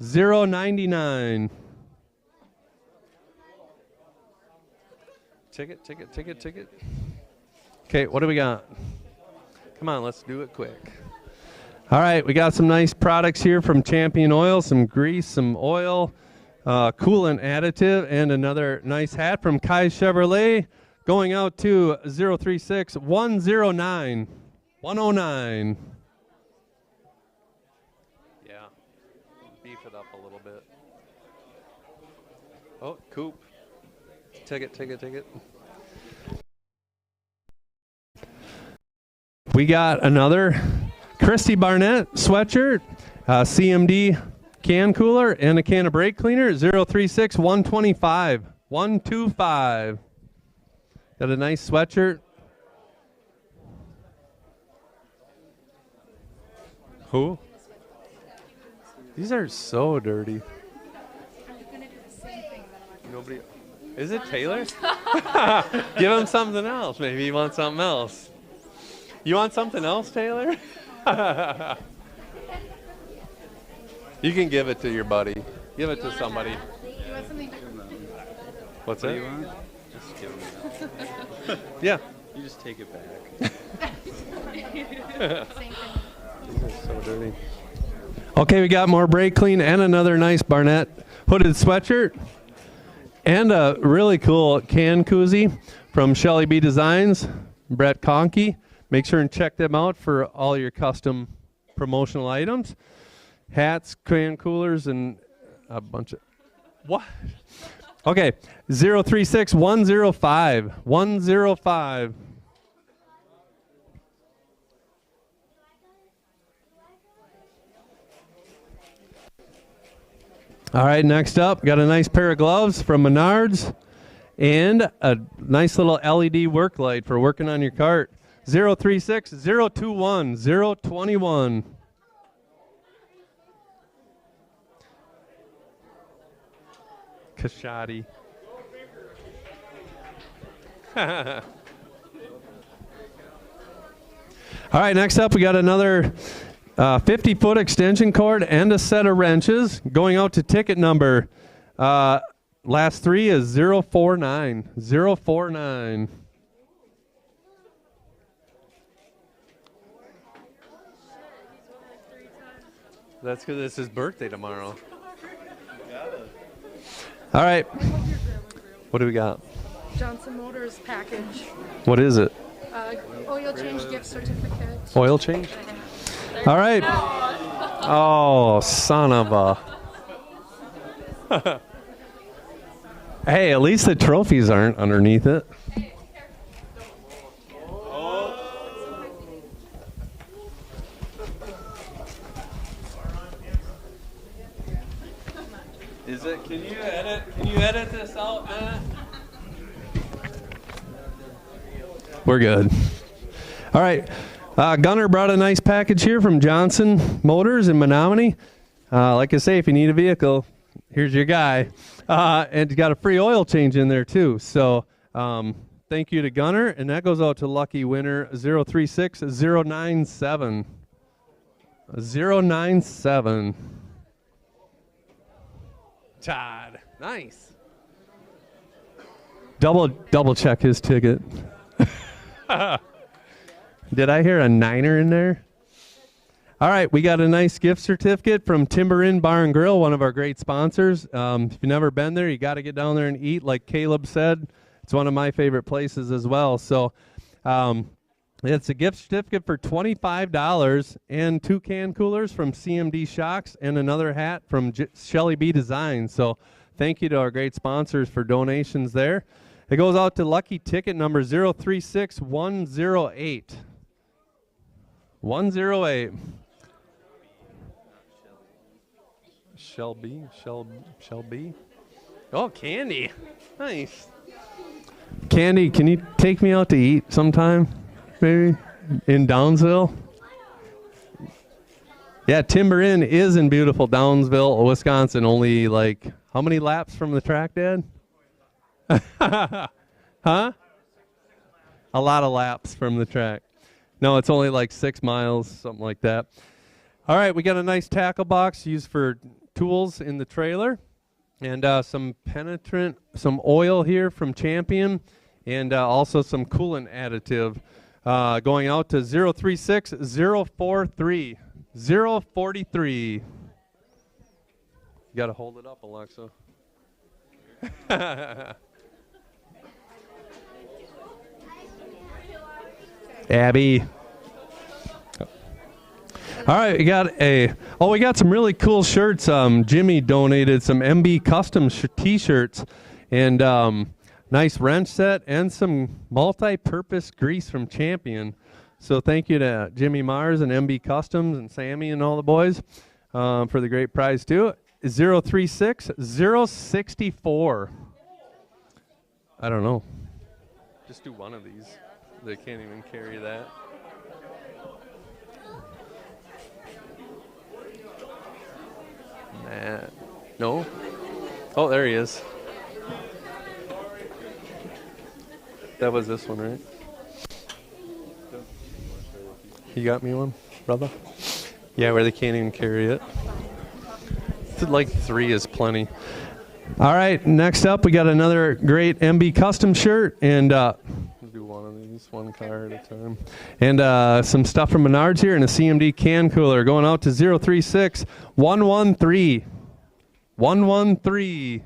099. Ticket. Okay, what do we got? Come on, let's do it quick. All right, we got some nice products here from Champion Oil, some grease, some oil, coolant additive, and another nice hat from Kai Chevrolet, going out to 036 109 109. Yeah, beef it up a little bit. Oh, Coop. Ticket. We got another Christy Barnett sweatshirt, CMD can cooler, and a can of brake cleaner, 036 125 125. Got a nice sweatshirt. Who? These are so dirty. Nobody. Is it Taylor? Give him something else. Maybe he wants something else. You want something else, Taylor? You can give it to your buddy. Give it to somebody. You want something? What's What that? do you want? Just give him that. Yeah. You just take it back. These are so dirty. Okay, we got more brake clean and another nice Barnett hooded sweatshirt. And a really cool can koozie from Shelly B Designs, Brett Conkey. Make sure and check them out for all your custom promotional items. Hats, can coolers, and a bunch of... What? Okay, 036 105 105. All right, next up, got a nice pair of gloves from Menards and a nice little LED work light for working on your cart. 036 021 021. Kashadi. All right, next up, we got another 50-foot extension cord and a set of wrenches going out to ticket number. Last three is 049. 049. That's because it's his birthday tomorrow. All right. What do we got? Johnson Motors package. What is it? Oil change gift certificate. Oil change? All right. Oh, son of a. Hey, at least the trophies aren't underneath it. Is it? Can you edit this out, Matt? We're good. All right. Gunner brought a nice package here from Johnson Motors in Menominee. Like I say, if you need a vehicle, here's your guy. And got a free oil change in there, too. So thank you to Gunner. And that goes out to lucky winner 036 097. 097. Todd. Nice. Double check his ticket. Did I hear a niner in there? All right, we got a nice gift certificate from Timber Inn Bar and Grill, one of our great sponsors. If you've never been there, you got to get down there and eat. Like Caleb said, it's one of my favorite places as well. So it's a gift certificate for $25 and 2 can coolers from CMD Shocks and another hat from Shelly B Designs. So thank you to our great sponsors for donations there. It goes out to lucky ticket number 036108. 108. Shelby. Oh, Candy. Nice. Candy, can you take me out to eat sometime? Maybe in Downsville? Yeah, Timber Inn is in beautiful Downsville, Wisconsin. Only like, how many laps from the track, Dad? Huh? A lot of laps from the track. No, it's only like 6 miles, something like that. All right, we got a nice tackle box used for tools in the trailer, and some penetrant, some oil here from Champion, and also some coolant additive going out to 036043. 043. You got to hold it up, Alexa. Abby. All right, we got some really cool shirts. Jimmy donated some MB custom t-shirts and nice wrench set and some multi-purpose grease from Champion. So thank you to Jimmy Mars and MB Customs and Sammy and all the boys for the great prize too. 036064. I don't know. Just do one of these. They can't even carry that. Matt. No? Oh, there he is. That was this one, right? You got me one, brother? Yeah, where they can't even carry it. Like 3 is plenty. All right, next up, we got another great MB custom shirt, and we'll do one of these, one car at a time. And some stuff from Menards here, and a CMD can cooler going out to 036113. 113.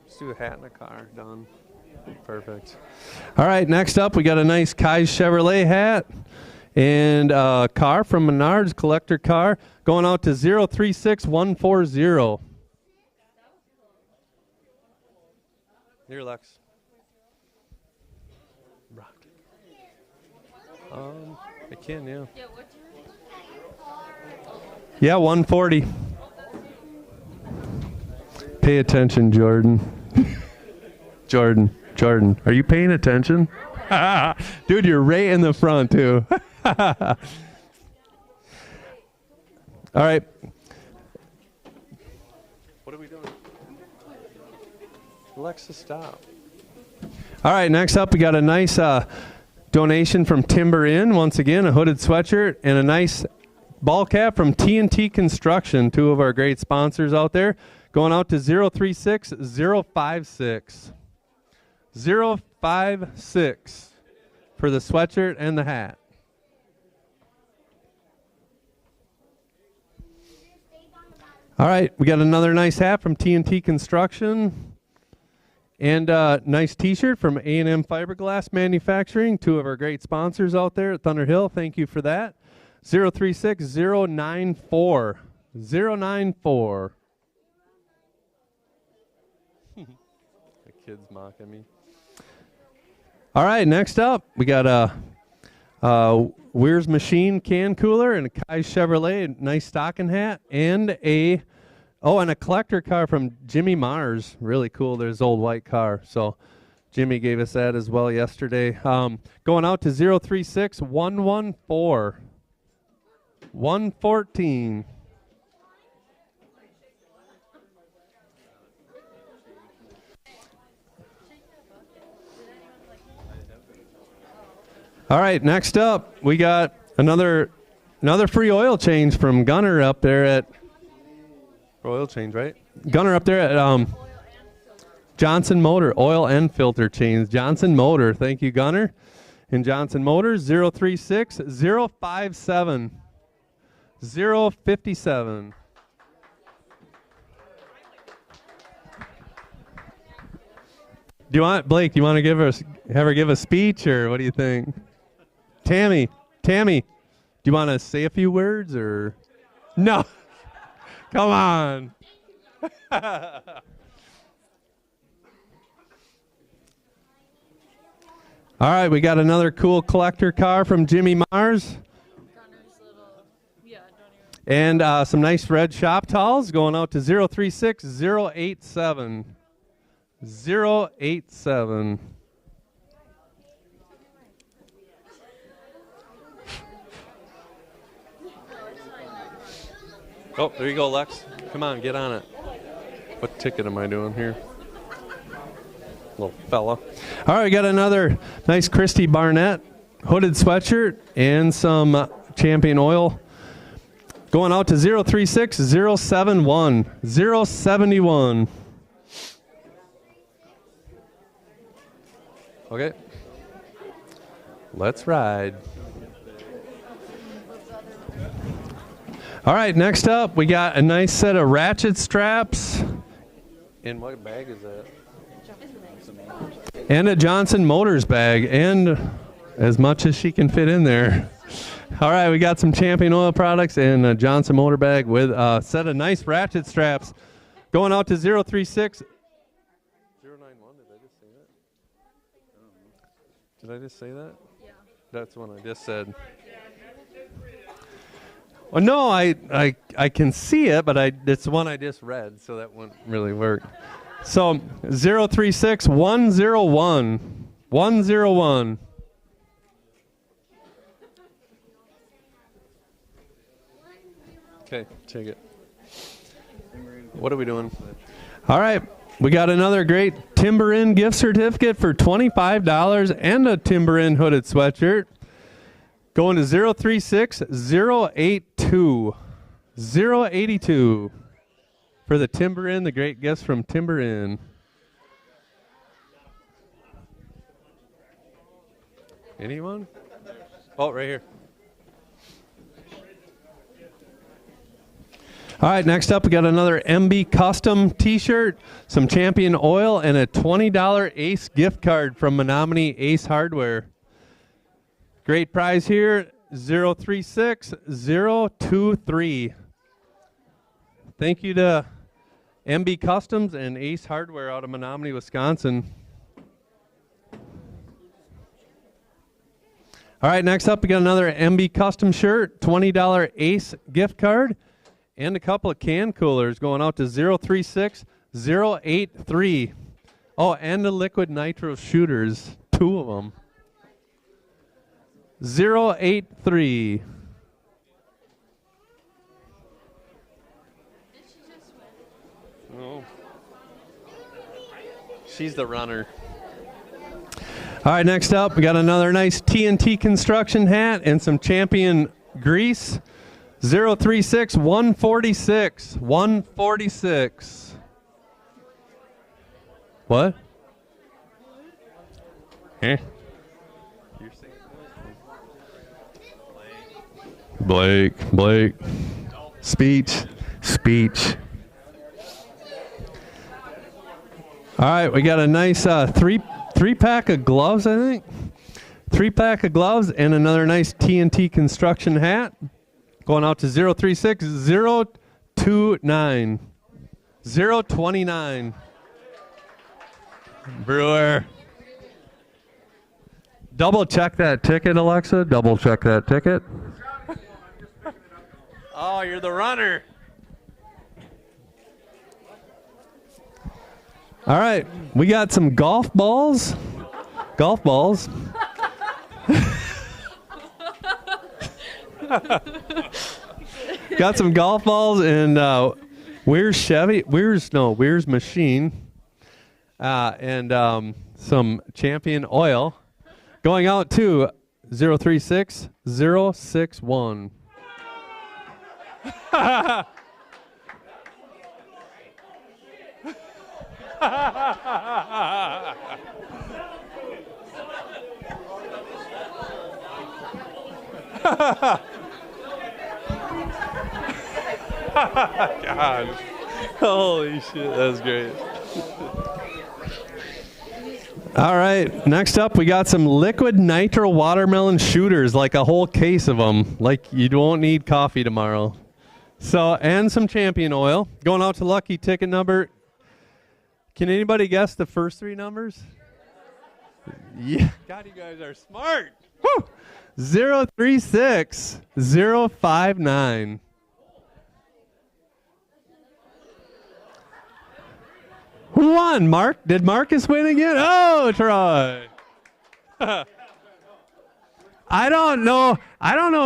Let's do a hat and a car. Done. Perfect. All right, next up, we got a nice Kai's Chevrolet hat and a car from Menards, collector car, going out to 036140. Here, Lex. Rock. I can, yeah. Yeah, 140. Pay attention, Jordan. Jordan, are you paying attention? Dude, you're right in the front, too. All right. What are we doing? Alexa, stop. All right, next up, we got a nice donation from Timber Inn. Once again, a hooded sweatshirt and a nice ball cap from TNT Construction, 2 of our great sponsors out there, going out to 036056. 056 for the sweatshirt and the hat. All right, we got another nice hat from TNT Construction and a nice t-shirt from A&M Fiberglass Manufacturing, 2 of our great sponsors out there at Thunder Hill. Thank you for that. 036094. 094. The kid's mocking me. All right, next up, we got a Weir's Machine can cooler and a Kai's Chevrolet, nice stocking hat, and a collector car from Jimmy Mars. Really cool. There's old white car. So Jimmy gave us that as well yesterday. Going out to 036114. 114. All right, next up, we got another free oil change from Gunner up there at oil change, right? Gunner up there at Johnson Motor, oil and filter change. Johnson Motor, thank you, Gunner. And Johnson Motors, 036057. 057. Do you want, Blake, you want to have her give a speech, or what do you think? Tammy, do you want to say a few words, or? No. Come on. All right, we got another cool collector car from Jimmy Mars. And some nice red shop towels going out to 036087. 087. Oh, there you go, Lex. Come on, get on it. What ticket am I doing here? little fella. All right, we got another nice Christy Barnett hooded sweatshirt and some Champion Oil. Going out to 036071. 071. Okay. Let's ride. All right, next up, we got a nice set of ratchet straps. And what bag is that? And a Johnson Motors bag, and as much as she can fit in there. All right, we got some Champion Oil products and a Johnson Motor bag with a set of nice ratchet straps. Going out to 036. 091, did I just say that? Did I just say that? Yeah. That's the one I just said. Well, no, I can see it, but it's the one I just read, so that wouldn't really work. So 036101. 101. Okay, take it. What are we doing? All right, we got another great Timber Inn gift certificate for $25 and a Timber Inn hooded sweatshirt. Going to 036082. 082 for the Timber Inn, the great gifts from Timber Inn. Anyone? Oh, right here. All right, next up, we got another MB Custom t-shirt, some Champion Oil, and a $20 Ace gift card from Menominee Ace Hardware. Great prize here, 036023. Thank you to MB Customs and Ace Hardware out of Menominee, Wisconsin. All right, next up, we got another MB Custom shirt, $20 Ace gift card, and a couple of can coolers going out to 036083. Oh, and the liquid nitro shooters, 2 of them. 083. Oh. She's the runner. All right, next up, we got another nice TNT construction hat and some Champion grease. 036146. 146. What? Eh? Blake. Speech. All right, we got a nice three pack of gloves, I think. 3-pack of gloves and another nice TNT construction hat. Going out to 036029. 029. Brewer. Double check that ticket, Alexa. Double check that ticket. Oh, you're the runner. All right, we got some golf balls. Got some golf balls and Weir's Machine, and some Champion Oil. Going out to 036061. God. Holy shit, that's great. All right, next up we got some liquid nitro watermelon shooters, like a whole case of them, like you won't need coffee tomorrow. So, and some Champion Oil. Going out to lucky ticket number. Can anybody guess the first 3 numbers? Yeah. God, you guys are smart. Woo! 036059. Who won? Mark? Did Marcus win again? Oh, Troy. I don't know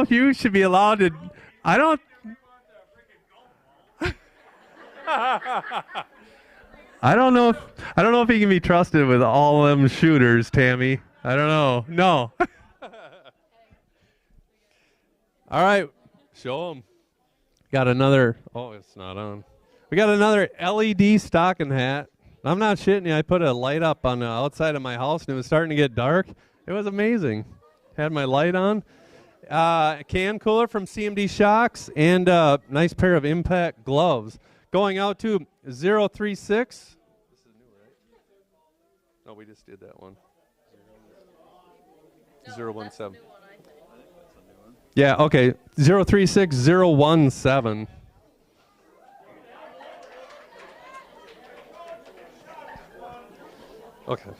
if you should be allowed to. I don't. I don't know if he can be trusted with all them shooters, Tammy. I don't know. No. All right, show them. Got another. Oh, it's not on. We got another LED stocking hat. I'm not shitting you. I put a light up on the outside of my house, and it was starting to get dark. It was amazing. Had my light on. A can cooler from CMD Shocks, and a nice pair of Impact gloves. Going out to 036. This is new, right? No, we just did that one. 017. Yeah, okay. 036017. Okay.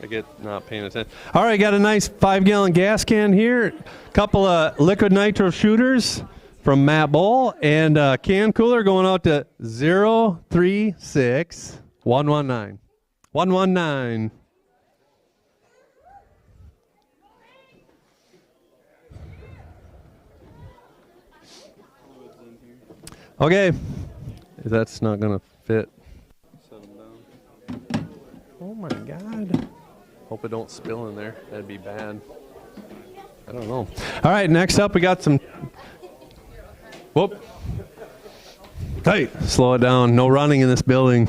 I get not paying attention. All right, got a nice 5-gallon gas can here. Couple of liquid nitro shooters from Matt Bull, and a can cooler going out to 036119. 119. Okay. That's not going to fit. Oh my God. Hope it don't spill in there. That'd be bad. I don't know. All right, next up we got some. Whoop. Hey, slow it down. No running in this building.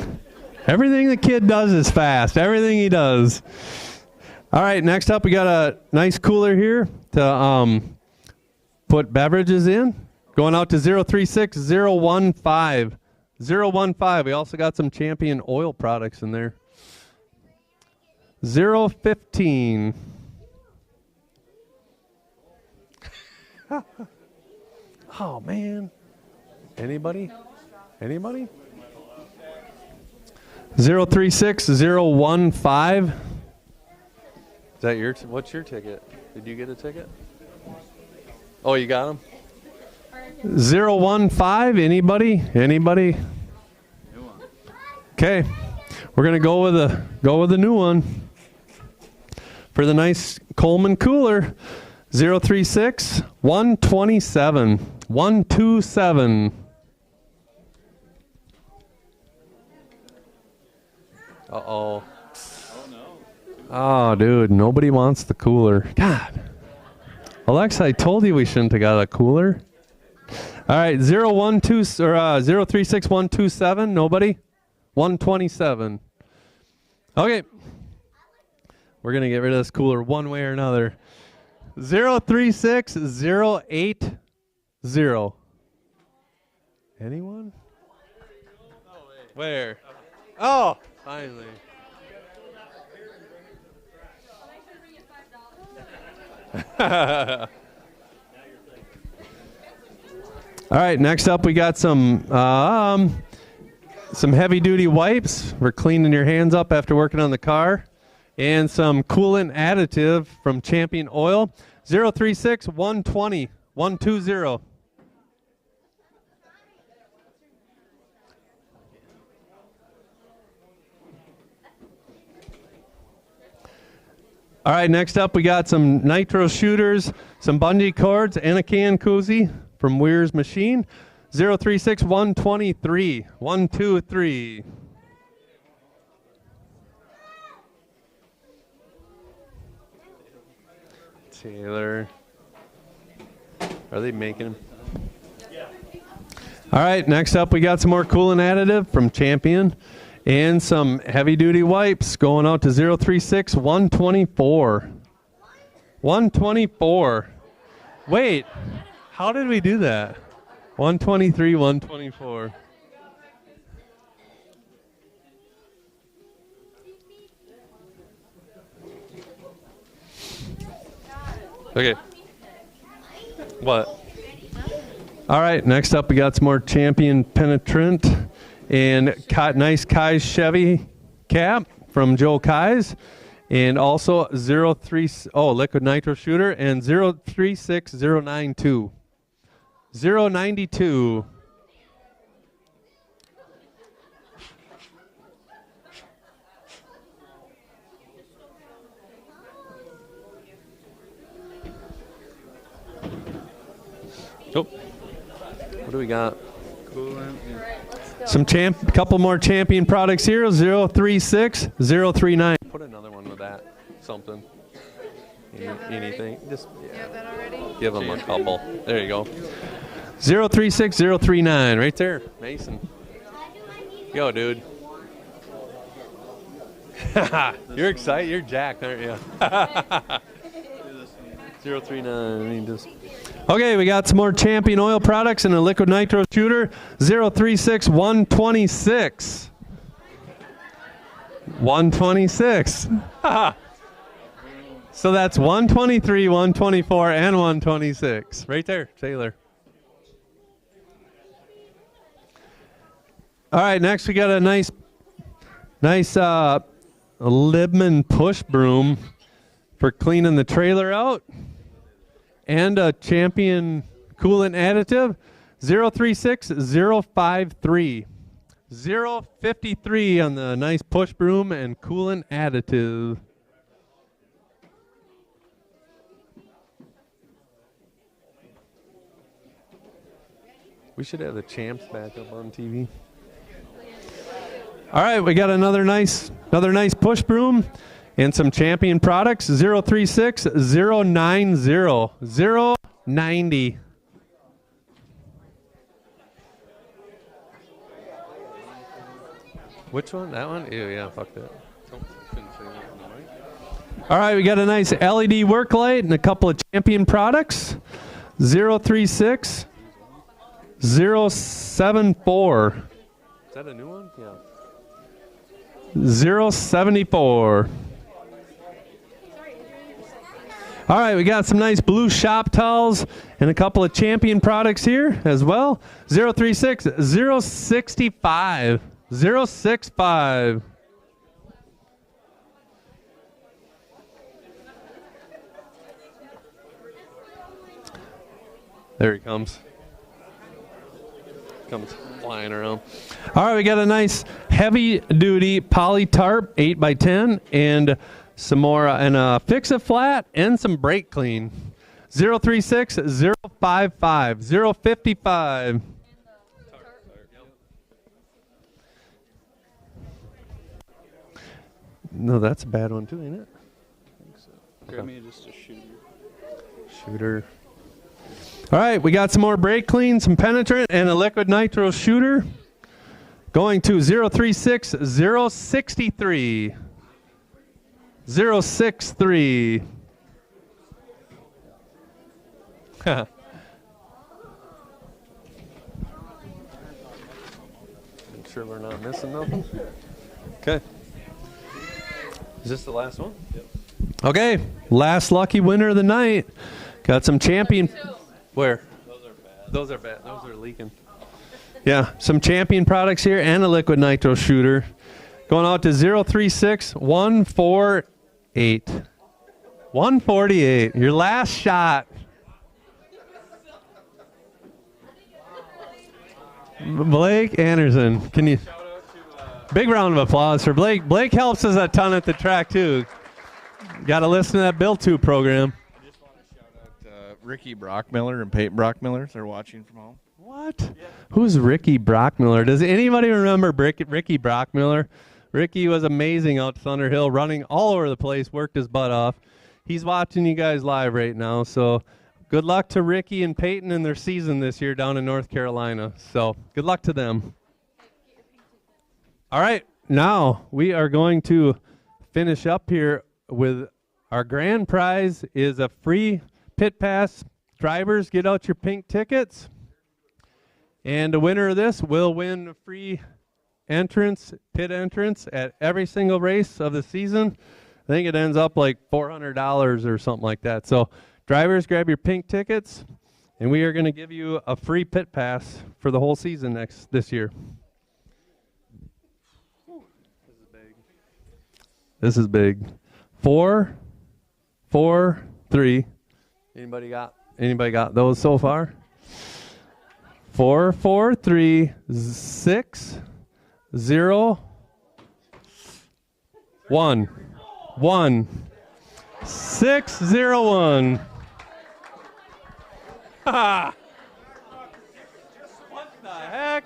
Everything the kid does is fast. Everything he does. All right, next up we got a nice cooler here to put beverages in. Going out to 036015. 015. We also got some Champion oil products in there. 015. Oh man. Anybody? Anybody? 036015. Is that your? What's your ticket? Did you get a ticket? Oh, you got them. 015. Anybody? Anybody? Okay, we're gonna go with a new one for the nice Coleman cooler. 036127. 127. Uh-oh. Oh, dude, nobody wants the cooler. God. Alexa, I told you we shouldn't have got a cooler. All right, 036127. Nobody? 127. Okay. We're going to get rid of this cooler one way or another. 036080. Anyone? Where? Oh, finally. All right, next up we got some heavy-duty wipes for cleaning your hands up after working on the car, and some coolant additive from Champion Oil. 036120. 120. All right, next up we got some nitro shooters, some bungee cords, and a can koozie from Weir's Machine. 036123. 123. Taylor. Are they making them? Yeah. All right, next up we got some more coolant additive from Champion and some heavy-duty wipes going out to 036124. 124. Wait, how did we do that? 123, 124. Okay. What? All right, next up we got some more Champion Penetrant and nice Kai's Chevy cap from Joe Kai's, and also liquid nitro shooter, and 036092. 092. Oh, what do we got? Coolant. couple more champion products here. 036, 039. Put another one with that. Something. Anything. Just give them a couple. There you go. 036, 039. Right there. Mason. Go, dude. You're excited. You're jacked, aren't you? 039. Okay, we got some more champion oil products and a liquid nitro shooter. 036, 126. 126. So that's 123, 124, and 126. Right there, Taylor. All right, next we got a nice Libman push broom for cleaning the trailer out. And a champion coolant additive. 036, 053. 053 on the nice push broom and coolant additive. We should have the champs back up on TV. All right, we got another nice push broom and some champion products. 036, 090, 090. Which one? That one? Ew, yeah, fuck that. All right, we got a nice LED work light and a couple of champion products. 036, 074. Is that a new one? Yeah. 074. All right, we got some nice blue shop towels and a couple of champion products here as well. 036, 065, 065. There he comes. Comes flying around. All right, we got a nice heavy-duty poly tarp, 8x10, and some more, and a fix-it-flat, and some brake clean. 036, 055, 055. No, that's a bad one too, ain't it? I think so. Grab me just a shooter. Shooter. All right, we got some more brake clean, some penetrant, and a liquid nitro shooter. Going to 036, 063. 063. Make sure we're not missing nothing. Okay. Is this the last one? Yep. Okay, last lucky winner of the night. Got some champion. Where? Those are bad. Those are bad. Those are leaking. Yeah, some champion products here and a liquid nitro shooter. Going out to 036, 148. 148. Your last shot. Blake Anderson. Can you? Big round of applause for Blake. Blake helps us a ton at the track too. Got to listen to that Bill 2 program. I just want to shout out Ricky Brockmiller and Peyton Brockmiller. They're watching from home. What? Yeah. Who's Ricky Brockmiller? Does anybody remember Ricky Brockmiller? Ricky was amazing out to Thunder Hill, running all over the place, worked his butt off. He's watching you guys live right now, so good luck to Ricky and Peyton in their season this year down in North Carolina. So good luck to them. All right, now we are going to finish up here with our grand prize is a free pit pass. Drivers, get out your pink tickets. And the winner of this will win a free entrance, pit entrance at every single race of the season. I think it ends up like $400 or something like that. So drivers, grab your pink tickets, and we are going to give you a free pit pass for the whole season this year. This is big. 4, 4, 3. Anybody got those so far? 4, 4, 3, 6, 0, 1. 1. 6, 0, 1. Ha! What the heck?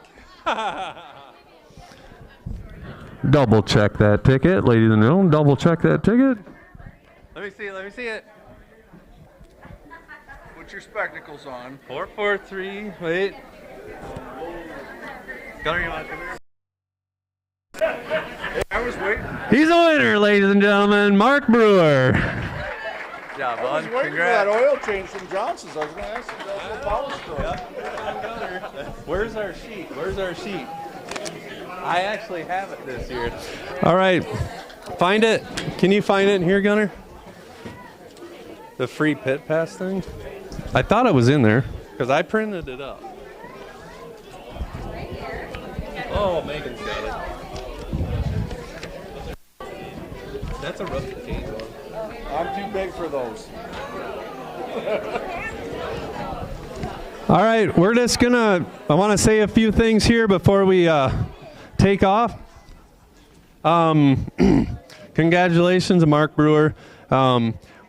Double check that ticket, ladies and gentlemen. Double check that ticket. Let me see it. Let me see it. Put your spectacles on. 443. Wait. Gunner, you want to come here? Hey, I was waiting. He's a winner, ladies and gentlemen. Mark Brewer. Good job, I was bud. waiting Congrats. for that oil change from Johnson's. I was going to ask you about the power stroke. Where's our sheet? Where's our sheet? I actually have it this year. All right. Find it. Can you find it in here, Gunner? The free pit pass thing? I thought it was in there because I printed it up. Oh, Megan's got it. That's a rusty cage one. I'm too big for those. All right, we're just gonna, I want to say a few things here before we take off. Congratulations to Mark Brewer.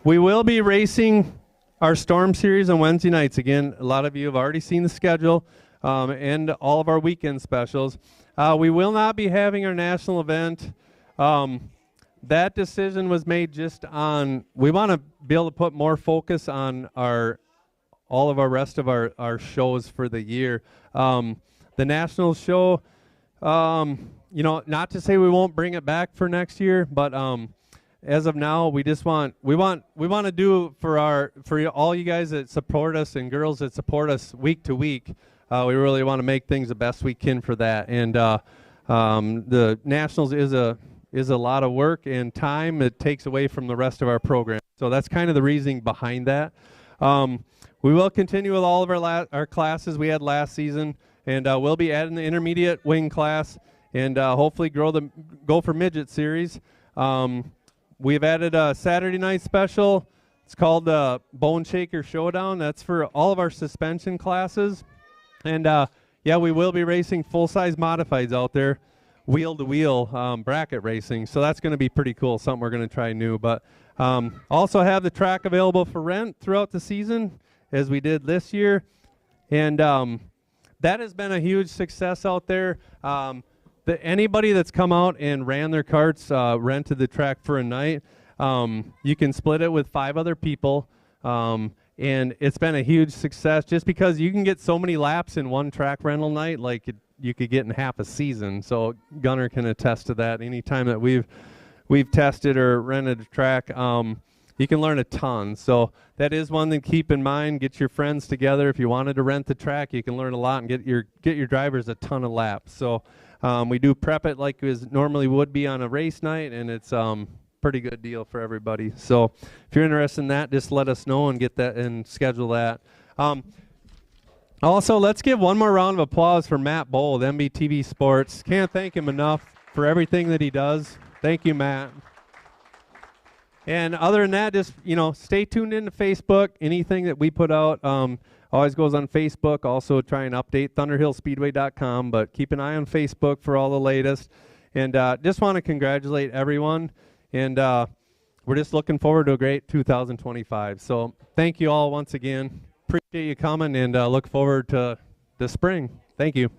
We will be racing our Storm Series on Wednesday nights. Again, a lot of you have already seen the schedule and all of our weekend specials. We will not be having our national event. That decision was made just on, we want to be able to put more focus on all of our rest of our shows for the year. The national show, you know, not to say we won't bring it back for next year, but as of now, we want to do for all you guys that support us and girls that support us week to week. We really want to make things the best we can for that. And the nationals is a lot of work and time it takes away from the rest of our program. So that's kind of the reasoning behind that. We will continue with all of our classes we had last season, and we'll be adding the intermediate wing class and hopefully grow the Gopher Midget series. We've added a Saturday night special. It's called the Bone Shaker Showdown. That's for all of our suspension classes. And yeah, we will be racing full-size modifieds out there, wheel-to-wheel bracket racing. So that's going to be pretty cool, something we're going to try new. But also have the track available for rent throughout the season, as we did this year. And that has been a huge success out there. Anybody that's come out and ran their karts, rented the track for a night, you can split it with 5 other people. And it's been a huge success just because you can get so many laps in one track rental night like you could get in half a season. So Gunner can attest to that. Anytime that we've tested or rented a track, you can learn a ton. So that is one thing to keep in mind. Get your friends together. If you wanted to rent the track, you can learn a lot and get your drivers a ton of laps. So we do prep it like it normally would be on a race night, and it's pretty good deal for everybody. So if you're interested in that, just let us know and get that and schedule that. Also, let's give one more round of applause for Matt Bowl with MBTV Sports. Can't thank him enough for everything that he does. Thank you, Matt. And other than that, just, you know, stay tuned into Facebook. Anything that we put out always goes on Facebook. Also try and update thunderhillspeedway.com, but keep an eye on Facebook for all the latest. And just want to congratulate everyone. And we're just looking forward to a great 2025. So thank you all once again. Appreciate you coming, and look forward to the spring. Thank you.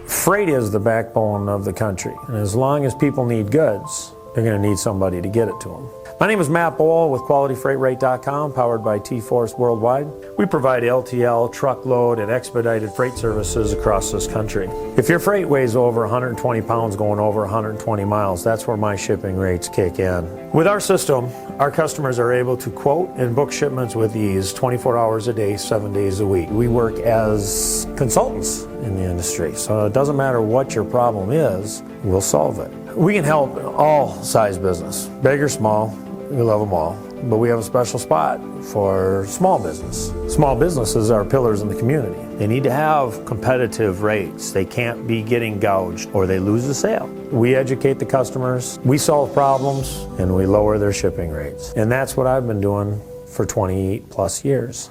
Freight is the backbone of the country, and as long as people need goods, they're going to need somebody to get it to them. My name is Matt Bohl with QualityFreightRate.com, powered by T-Force Worldwide. We provide LTL, truckload, and expedited freight services across this country. If your freight weighs over 120 pounds going over 120 miles, that's where my shipping rates kick in. With our system, our customers are able to quote and book shipments with ease 24 hours a day, 7 days a week. We work as consultants in the industry, so it doesn't matter what your problem is, we'll solve it. We can help all size business, big or small. We love them all, but we have a special spot for small business. Small businesses are pillars in the community. They need to have competitive rates. They can't be getting gouged or they lose the sale. We educate the customers, we solve problems, and we lower their shipping rates. And that's what I've been doing for 28 plus years.